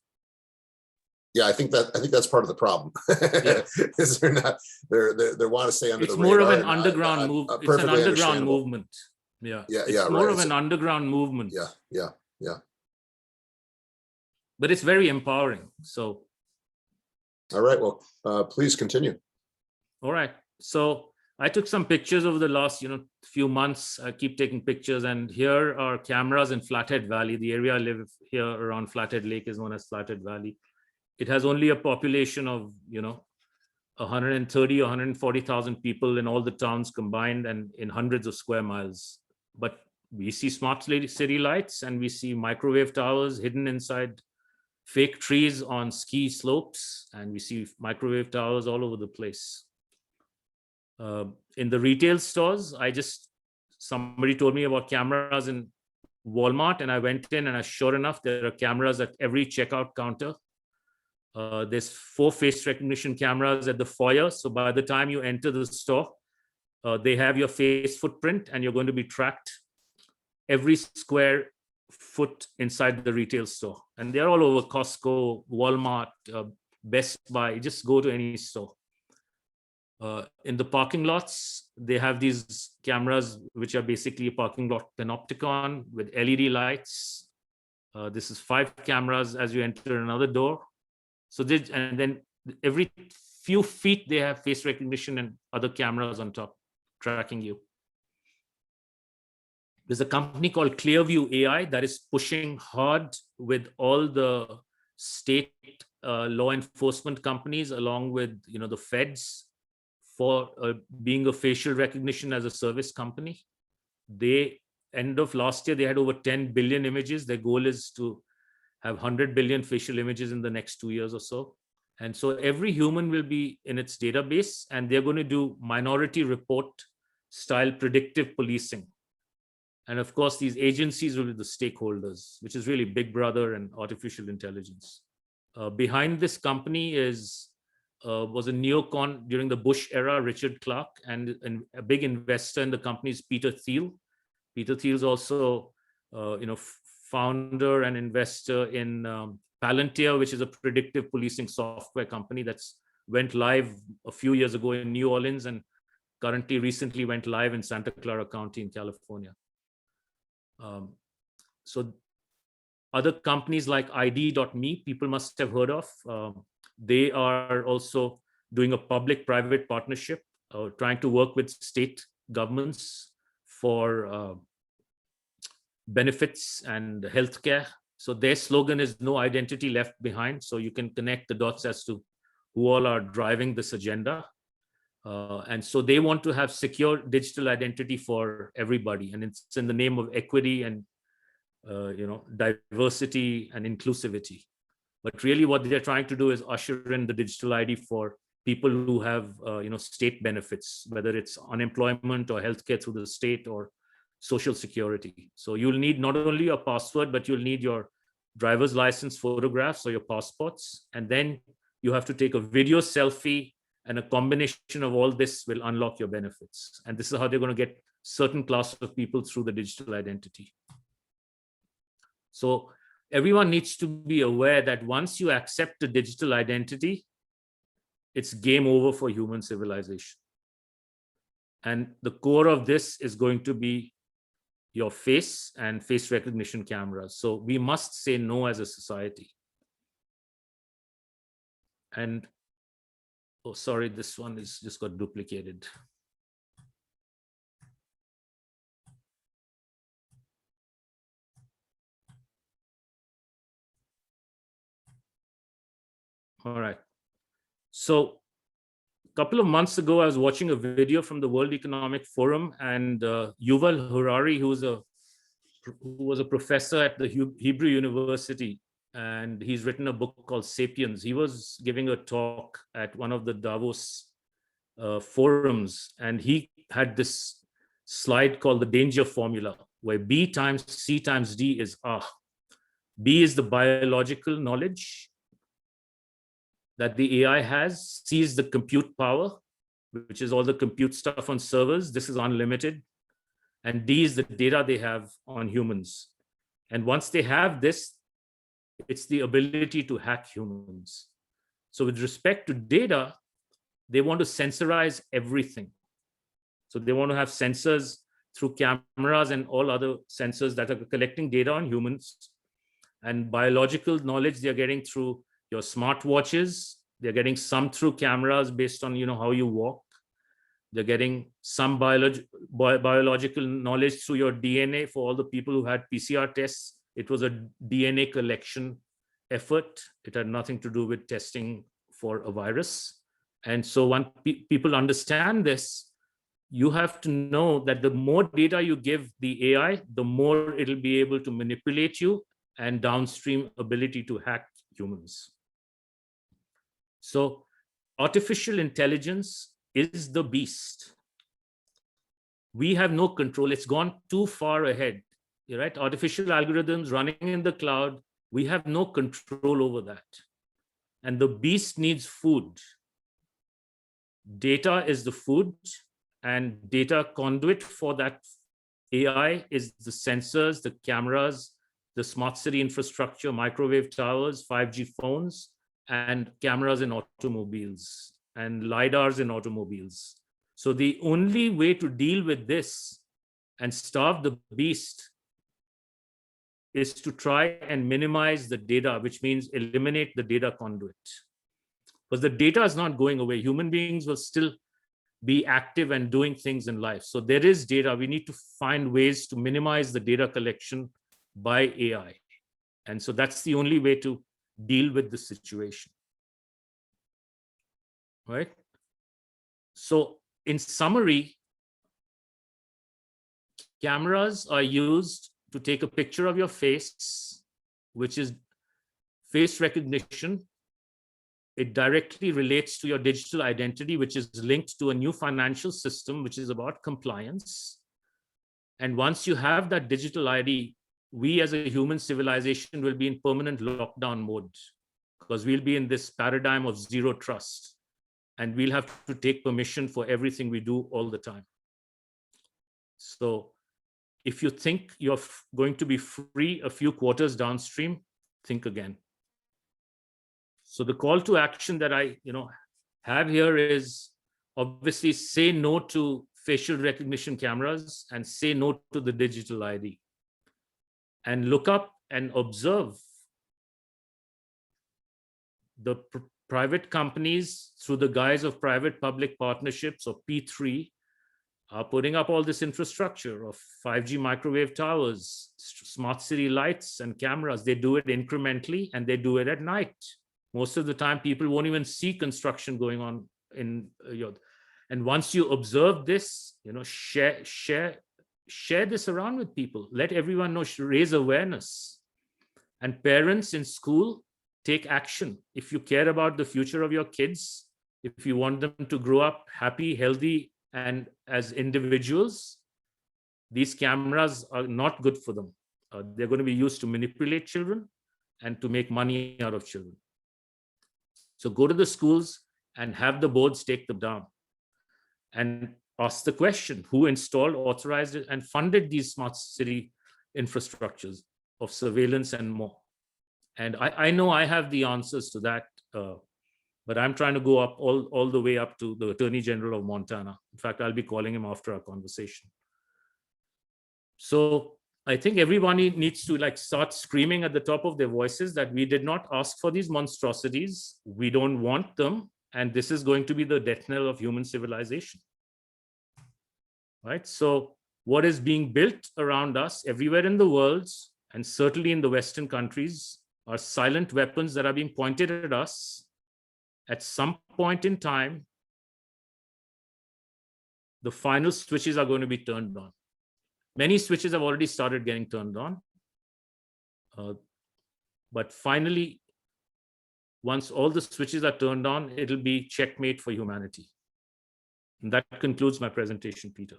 Yeah, I think that's part of the problem. Yeah. Is they want to stay under the radar. It's more of an underground move. It's an underground movement. Yeah. It's more of an underground movement. Yeah. But it's very empowering. So. All right. Well, please continue. All right. So I took some pictures over the last, few months. I keep taking pictures, and here are cameras in Flathead Valley. The area I live here around Flathead Lake is known as Flathead Valley. It has only a population of, 130 or 140,000 people in all the towns combined, and in hundreds of square miles. But we see smart city lights, and we see microwave towers hidden inside fake trees on ski slopes, and we see microwave towers all over the place. In the retail stores, somebody told me about cameras in Walmart, and I went in, and sure enough, there are cameras at every checkout counter. There's 4 face recognition cameras at the foyer. So by the time you enter the store, they have your face footprint, and you're going to be tracked every square foot inside the retail store. And they're all over Costco, Walmart, Best Buy. Just go to any store. In the parking lots, they have these cameras, which are basically a parking lot Panopticon with LED lights. This is 5 cameras as you enter another door. So and then every few feet, they have face recognition and other cameras on top tracking you. There's a company called Clearview AI that is pushing hard with all the state law enforcement companies, along with the feds, for being a facial recognition as a service company. End of last year, they had over 10 billion images. Their goal is to have 100 billion facial images in the next 2 years or so. And so every human will be in its database, and they're going to do minority report style predictive policing. And of course, these agencies will be the stakeholders, which is really Big Brother and artificial intelligence. Behind this company was a neocon during the Bush era, Richard Clark, and a big investor in the company is Peter Thiel. Peter Thiel is also, founder and investor in Palantir, which is a predictive policing software company that's went live a few years ago in New Orleans, and recently went live in Santa Clara County in California. So other companies like ID.me, people must have heard of. They are also doing a public-private partnership, trying to work with state governments for benefits and healthcare. So their slogan is "No identity left behind." So you can connect the dots as to who all are driving this agenda. And so they want to have secure digital identity for everybody. And it's in the name of equity and diversity and inclusivity. But really what they're trying to do is usher in the digital ID for people who have state benefits, whether it's unemployment or healthcare through the state or social security. So you'll need not only your password, but you'll need your driver's license photographs or your passports. And then you have to take a video selfie, and a combination of all this will unlock your benefits. And this is how they're going to get certain class of people through the digital identity. So everyone needs to be aware that once you accept a digital identity, it's game over for human civilization. And the core of this is going to be your face and face recognition cameras. So we must say no as a society. And oh, sorry, this one is just got duplicated. All right. So a couple of months ago, I was watching a video from the World Economic Forum, and Yuval Harari, who was a professor at the Hebrew University, and he's written a book called Sapiens. He was giving a talk at one of the Davos forums, and he had this slide called the danger formula, where B times C times D is A. B is the biological knowledge that the AI has. C is the compute power, which is all the compute stuff on servers. This is unlimited. And D is the data they have on humans. And once they have this, it's the ability to hack humans. So with respect to data, they want to sensorize everything. So they want to have sensors through cameras and all other sensors that are collecting data on humans. And biological knowledge they're getting through your smartwatches. They're getting some through cameras based on how you walk. They're getting some biological knowledge through your DNA. For all the people who had PCR tests, it was a DNA collection effort. It had nothing to do with testing for a virus. And so when people understand this, you have to know that the more data you give the AI, the more it'll be able to manipulate you and downstream ability to hack humans. So artificial intelligence is the beast. We have no control. It's gone too far ahead, right? Artificial algorithms running in the cloud, we have no control over that. And the beast needs food. Data is the food, and data conduit for that AI is the sensors, the cameras, the smart city infrastructure, microwave towers, 5G phones, and cameras in automobiles and LiDARs in automobiles. So the only way to deal with this and starve the beast is to try and minimize the data, which means eliminate the data conduit. Because the data is not going away. Human beings will still be active and doing things in life. So there is data. We need to find ways to minimize the data collection by AI. And so that's the only way to deal with the situation. Right? So in summary, cameras are used to take a picture of your face, which is face recognition. It directly relates to your digital identity, which is linked to a new financial system, which is about compliance. And once you have that digital ID, we as a human civilization will be in permanent lockdown mode, because we'll be in this paradigm of zero trust. And we'll have to take permission for everything we do all the time. So if you think you're going to be free a few quarters downstream, think again. So the call to action that I have here is obviously say no to facial recognition cameras and say no to the digital ID. And look up and observe the private companies through the guise of private-public partnerships, or P3, are putting up all this infrastructure of 5G microwave towers, smart city lights and cameras. They do it incrementally, and they do it at night Most of the time, people won't even see construction going on in your. And once you observe this, share this around with people. Let everyone know. Raise awareness. And parents in school, take action. If you care about the future of your kids, if you want them to grow up happy, healthy, and as individuals, these cameras are not good for them. They're going to be used to manipulate children and to make money out of children. So go to the schools and have the boards take them down and ask the question, who installed, authorized it, and funded these smart city infrastructures of surveillance and more? And I know I have the answers to that, but I'm trying to go up all the way up to the Attorney General of Montana. In fact, I'll be calling him after our conversation. So I think everybody needs to start screaming at the top of their voices that we did not ask for these monstrosities. We don't want them. And this is going to be the death knell of human civilization. Right? So what is being built around us everywhere in the world, and certainly in the Western countries, are silent weapons that are being pointed at us. At some point in time, the final switches are going to be turned on. Many switches have already started getting turned on. But finally, once all the switches are turned on, it'll be checkmate for humanity. And that concludes my presentation, Peter.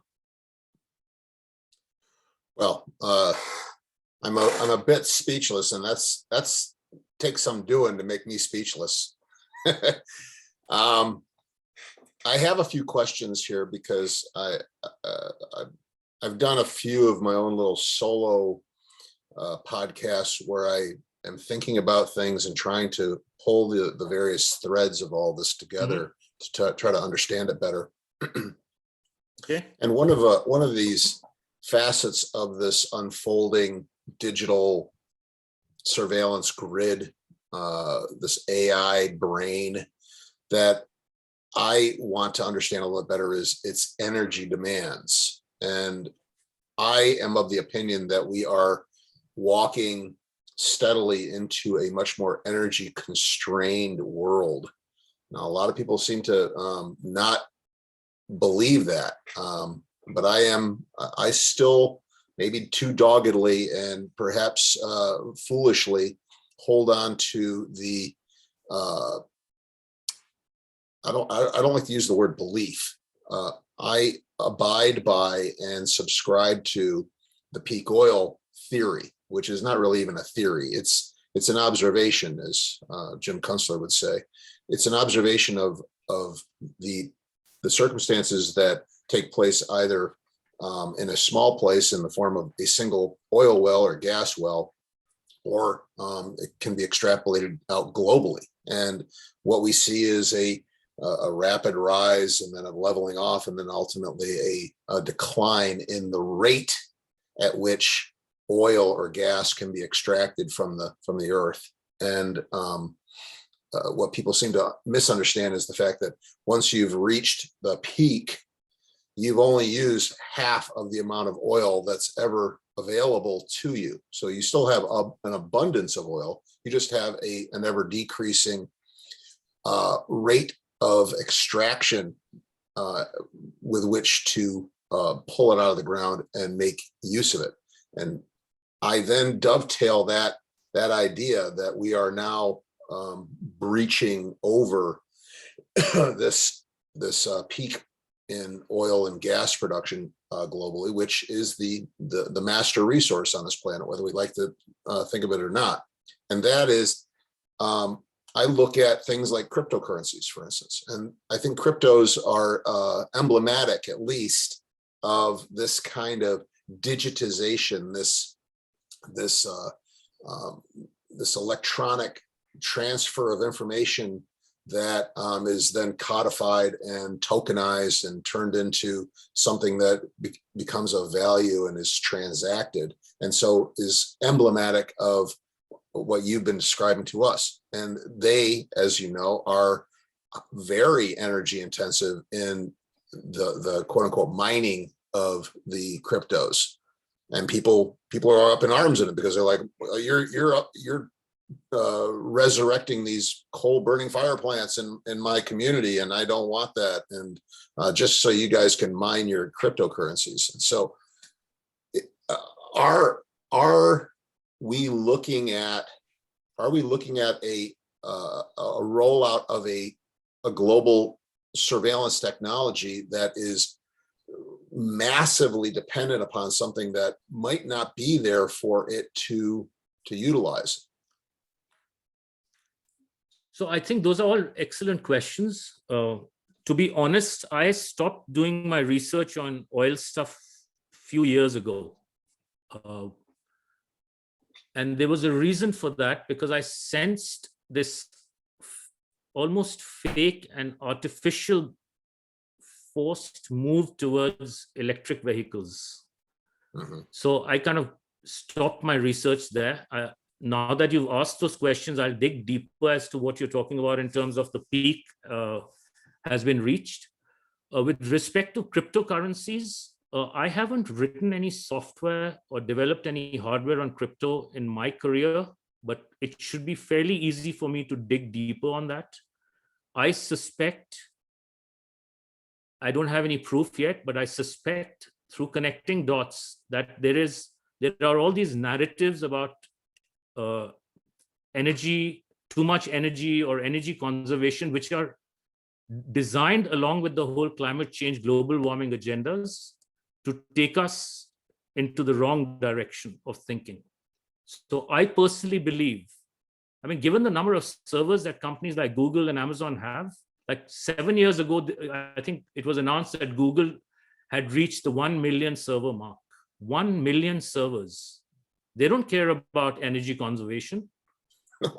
Well, I'm a bit speechless, and that's takes some doing to make me speechless. I have a few questions here because I've done a few of my own little solo podcasts where I am thinking about things and trying to pull the various threads of all this together to try to understand it better. Okay. And one of these facets of this unfolding digital surveillance grid, this AI brain that I want to understand a little bit better is its energy demands. And I am of the opinion that we are walking steadily into a much more energy constrained world. Now, a lot of people seem to not believe that, but I still, maybe too doggedly and perhaps foolishly, hold on to the I don't like to use the word belief. I abide by and subscribe to the peak oil theory, which is not really even a theory. It's an observation, as Jim Kunstler would say. It's an observation of the circumstances that take place either in a small place in the form of a single oil well or gas well, or it can be extrapolated out globally. And what we see is a rapid rise and then a leveling off, and then ultimately a decline in the rate at which oil or gas can be extracted from the earth. And what people seem to misunderstand is the fact that once you've reached the peak, you've only used half of the amount of oil that's ever available to you. So you still have an abundance of oil. You just have an ever decreasing rate of extraction with which to pull it out of the ground and make use of it. And I then dovetail that idea that we are now breaching over this peak in oil and gas production globally, which is the master resource on this planet, whether we like to think of it or not. And that is, I look at things like cryptocurrencies, for instance, and I think cryptos are emblematic, at least, of this kind of digitization, this electronic transfer of information that is then codified and tokenized and turned into something that becomes of value and is transacted, and so is emblematic of what you've been describing to us. And they, as you know, are very energy intensive in the quote unquote mining of the cryptos. And people are up in arms in it because they're like, well, you're resurrecting these coal burning fire plants in my community, and I don't want that. And just so you guys can mine your cryptocurrencies. And so are we looking at a rollout of a global surveillance technology that is massively dependent upon something that might not be there for it to utilize? So I think those are all excellent questions. To be honest, I stopped doing my research on oil stuff a few years ago. And there was a reason for that, because I sensed this almost fake and artificial forced move towards electric vehicles. Mm-hmm. So I kind of stopped my research there. Now that you've asked those questions, I'll dig deeper as to what you're talking about in terms of the peak has been reached. With respect to cryptocurrencies, I haven't written any software or developed any hardware on crypto in my career, but it should be fairly easy for me to dig deeper on that. I suspect, I don't have any proof yet, but I suspect through connecting dots that there are all these narratives about energy, too much energy or energy conservation, which are designed along with the whole climate change, global warming agendas to take us into the wrong direction of thinking. So I personally believe, I mean, given the number of servers that companies like Google and Amazon have, like 7 years ago, I think it was announced that Google had reached the 1 million server mark. 1 million servers. They don't care about energy conservation,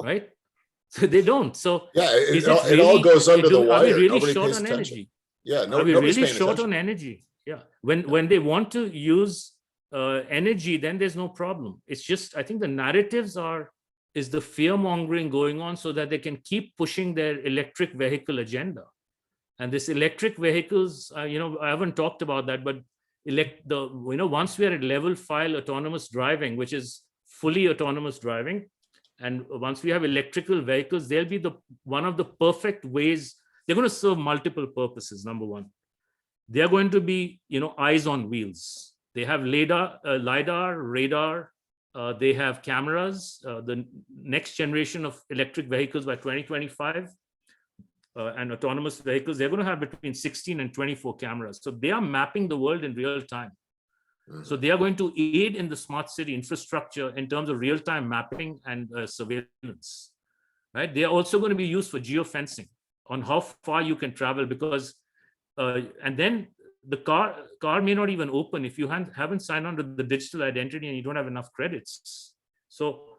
right? So they don't. So yeah, it really, all goes under the wire. Are we really Nobody short pays on attention. energy? Yeah, are we nobody's really paying short attention. on energy? Yeah. When they want to use energy, then there's no problem. It's just, I think the narratives is the fear mongering going on so that they can keep pushing their electric vehicle agenda. And this electric vehicles, I haven't talked about that, but once we are at level 5 autonomous driving, which is fully autonomous driving, and once we have electrical vehicles, they'll be one of the perfect ways. They're going to serve multiple purposes. Number one, they are going to be, eyes on wheels. They have lidar, radar. They have cameras. The next generation of electric vehicles by 2025 and autonomous vehicles, they're going to have between 16 and 24 cameras. So they are mapping the world in real time. Mm-hmm. So they are going to aid in the smart city infrastructure in terms of real-time mapping and surveillance. Right? They are also going to be used for geofencing on how far you can travel, because and then the car may not even open if you haven't signed on to the digital identity and you don't have enough credits. So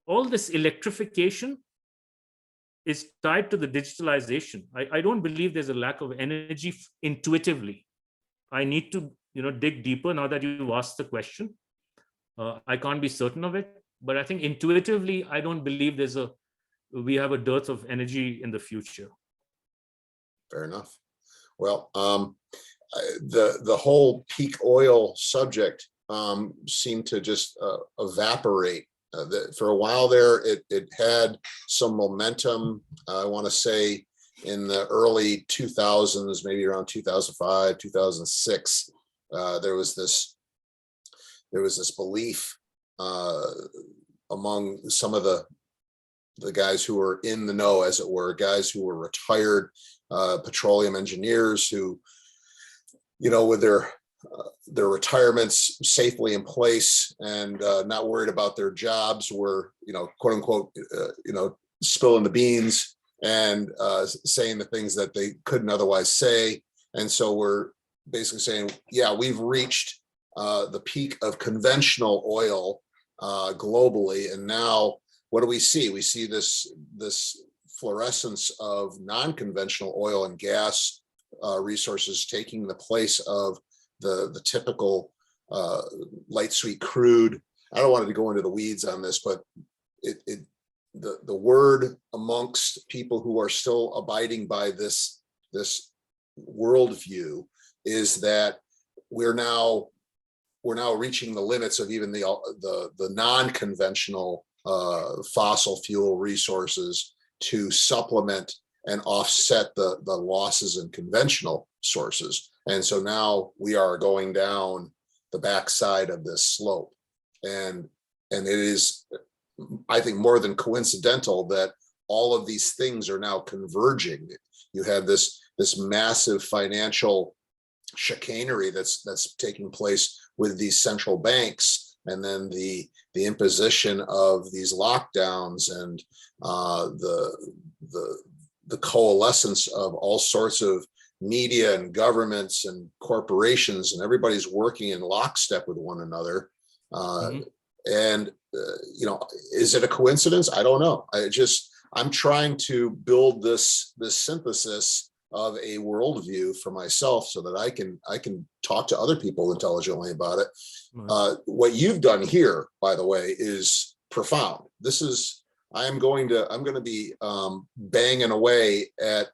all this electrification is tied to the digitalization. I don't believe there's a lack of energy intuitively. I need to dig deeper now that you've asked the question. I can't be certain of it, but I think intuitively, I don't believe we have a dearth of energy in the future. Fair enough. Well, the whole peak oil subject seemed to just evaporate. For a while there, it had some momentum. I want to say in the early 2000s, maybe around 2005, 2006, there was this belief among some of the guys who were in the know, as it were, guys who were retired petroleum engineers who, with their retirements safely in place and not worried about their jobs, were, quote unquote, spilling the beans and saying the things that they couldn't otherwise say. And so we're basically saying, yeah, we've reached the peak of conventional oil globally. And now what do we see? We see this fluorescence of non-conventional oil and gas resources taking the place of the typical light sweet crude. I don't want to go into the weeds on this, but the word amongst people who are still abiding by this worldview is that we're now reaching the limits of even the non-conventional fossil fuel resources to supplement and offset the losses in conventional sources. And so now we are going down the backside of this slope. And it is, I think, more than coincidental that all of these things are now converging. You have this massive financial chicanery that's taking place with these central banks, and then the imposition of these lockdowns and the coalescence of all sorts of media and governments and corporations, and everybody's working in lockstep with one another. And is it a coincidence? I don't know. I'm trying to build this synthesis of a worldview for myself so that I can talk to other people intelligently about it. What you've done here, by the way, is profound. I'm going to be banging away at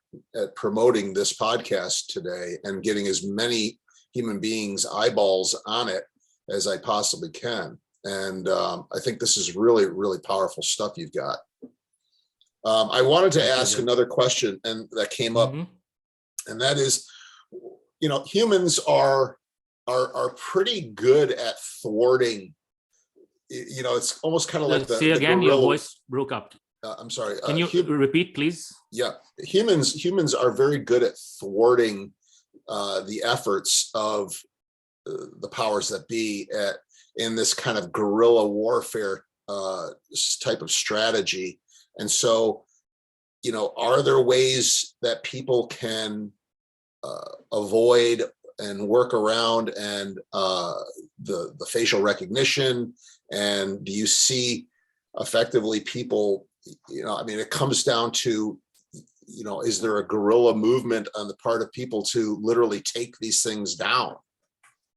promoting this podcast today and getting as many human beings' eyeballs on it as I possibly can. And I think this is really, really powerful stuff you've got. I wanted to ask another question, and that came up, and that is, humans are pretty good at thwarting. It's almost kind of like say again, your voice broke up. I'm sorry. Can you repeat, please? Yeah, humans are very good at thwarting the efforts of the powers that be in this kind of guerrilla warfare type of strategy. And so, are there ways that people can avoid and work around and the facial recognition? And do you see effectively people, it comes down to, is there a guerrilla movement on the part of people to literally take these things down?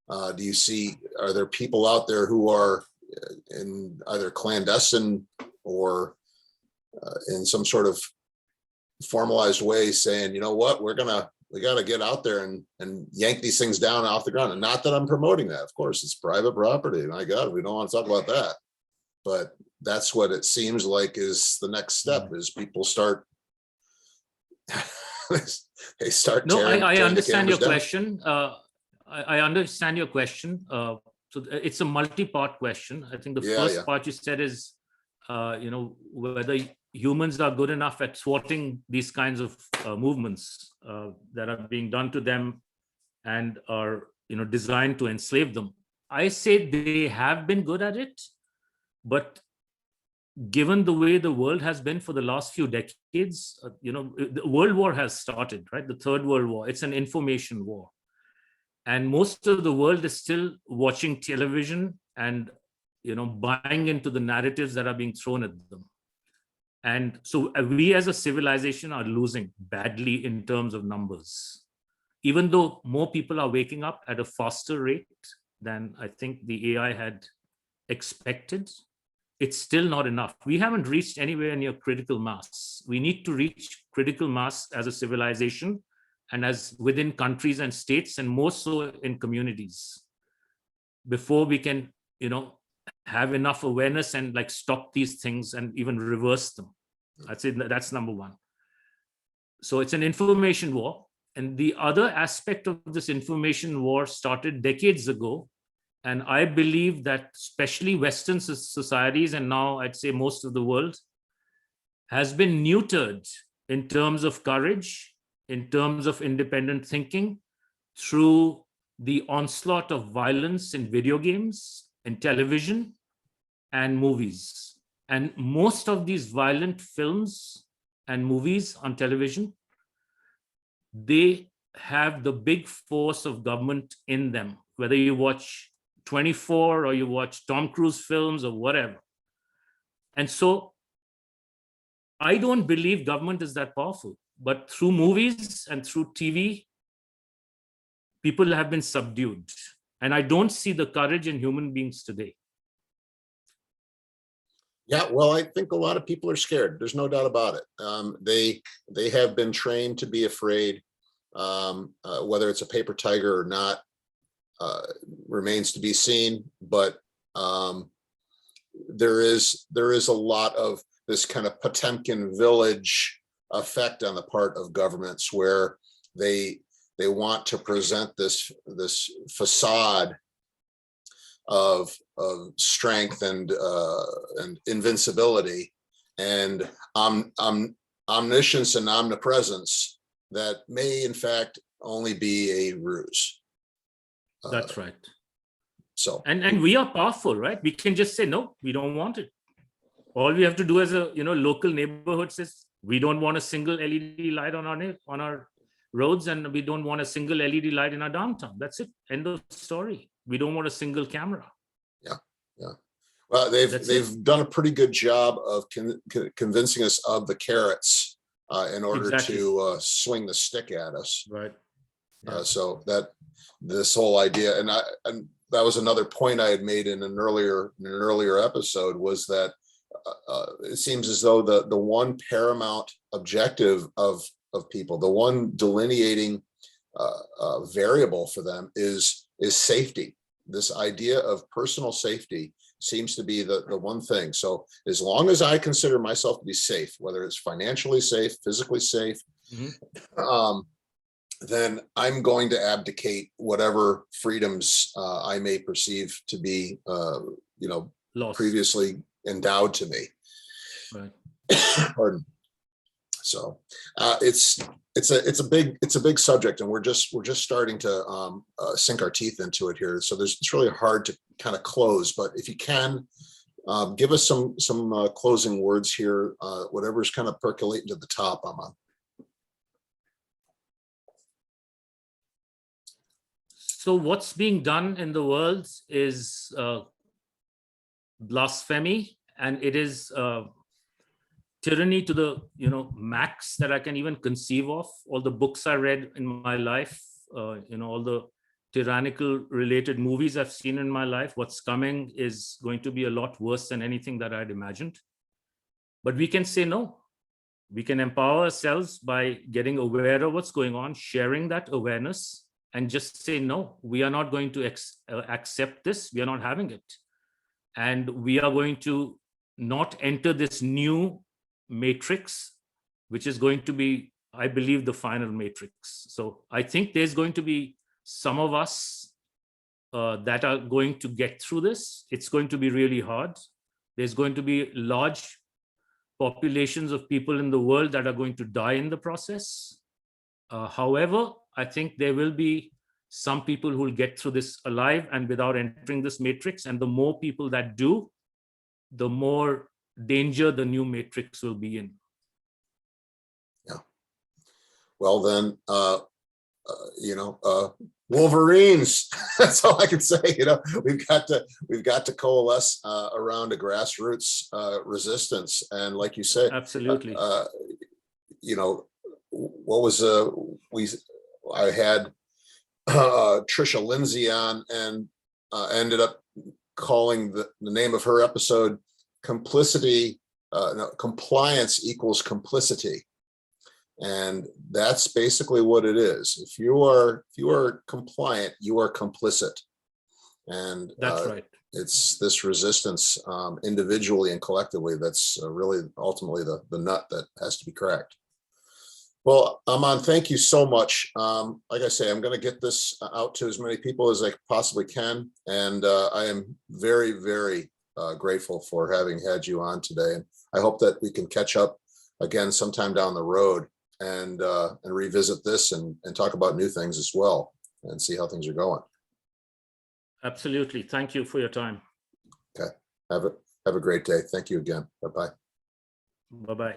Are there people out there who are in either clandestine or in some sort of formalized way saying, what, we got to get out there and yank these things down off the ground? And not that I'm promoting that, of course, it's private property. My God, we don't want to talk about that. But that's what it seems like is the next step, is people start, they start tearing, I understand your down. question. I understand your question. So it's a multi-part question. I think the first part you said is, whether humans are good enough at thwarting these kinds of movements that are being done to them and are, designed to enslave them. I say they have been good at it, but given the way the world has been for the last few decades, the World War has started, right? The Third World War. It's an information war. And most of the world is still watching television and, buying into the narratives that are being thrown at them. And so we as a civilization are losing badly in terms of numbers. Even though more people are waking up at a faster rate than I think the AI had expected, it's still not enough. We haven't reached anywhere near critical mass. We need to reach critical mass as a civilization and as within countries and states, and more so in communities, before we can, have enough awareness and stop these things and even reverse them. I'd say that's number one. So it's an information war. And the other aspect of this information war started decades ago. And I believe that especially Western societies, and now I'd say most of the world, has been neutered in terms of courage, in terms of independent thinking, through the onslaught of violence in video games, in television, and movies. And most of these violent films and movies on television, they have the big force of government in them, whether you watch 24 or you watch Tom Cruise films or whatever. And so I don't believe government is that powerful, but through movies and through TV, people have been subdued. And I don't see the courage in human beings today. Yeah, well, I think a lot of people are scared. There's no doubt about it. They have been trained to be afraid. Whether it's a paper tiger or not remains to be seen. But there is a lot of this kind of Potemkin village effect on the part of governments, where they want to present this facade of strength and invincibility and omniscience and omnipresence that may in fact only be a ruse. That's right. So and we are powerful, right? We can just say no, we don't want it. All we have to do as a local neighborhood says we don't want a single LED light on our roads, and we don't want a single LED light in our downtown. That's it. End of story. We don't want a single camera. Yeah. Well, they've done a pretty good job of convincing us of the carrots in order to swing the stick at us. Right. So that this whole idea, and that was another point I had made in an earlier episode, was that it seems as though the one paramount objective of people, the one delineating variable for them is safety. This idea of personal safety seems to be the one thing. So as long as I consider myself to be safe, whether it's financially safe, physically safe, then I'm going to abdicate whatever freedoms I may perceive to be, Lost. previously endowed to me. Right. Pardon. So it's a big subject, and we're just starting to sink our teeth into it here. So it's really hard to kind of close. But if you can give us some closing words here, whatever's kind of percolating to the top, Aman. So what's being done in the world is blasphemy, and it is tyranny to the max that I can even conceive of. All the books I read in my life, all the tyrannical related movies I've seen in my life, what's coming is going to be a lot worse than anything that I'd imagined. But we can say no. We can empower ourselves by getting aware of what's going on, sharing that awareness, and just say, no, we are not going to accept this. We are not having it. And we are going to not enter this new matrix, which is going to be, I believe, the final matrix. So I think there's going to be some of us that are going to get through this. It's going to be really hard. There's going to be large populations of people in the world that are going to die in the process. However, I think there will be some people who will get through this alive and without entering this matrix. And the more people that do, the more danger the new matrix will be in. Yeah. Well, then, Wolverines. That's all I can say. We've got to coalesce around a grassroots resistance. And like you say, absolutely. What was I had Trisha Lindsay on, and ended up calling the name of her episode compliance equals complicity. And that's basically what it is. If you are compliant, you are complicit. And that's right. It's this resistance individually and collectively that's really ultimately the nut that has to be cracked. Well, Aman, thank you so much. Like I say, I'm going to get this out to as many people as I possibly can. And I am very, very grateful for having had you on today. And I hope that we can catch up again sometime down the road and revisit this and talk about new things as well and see how things are going. Absolutely. Thank you for your time. Okay. Have a great day. Thank you again. Bye-bye. Bye-bye.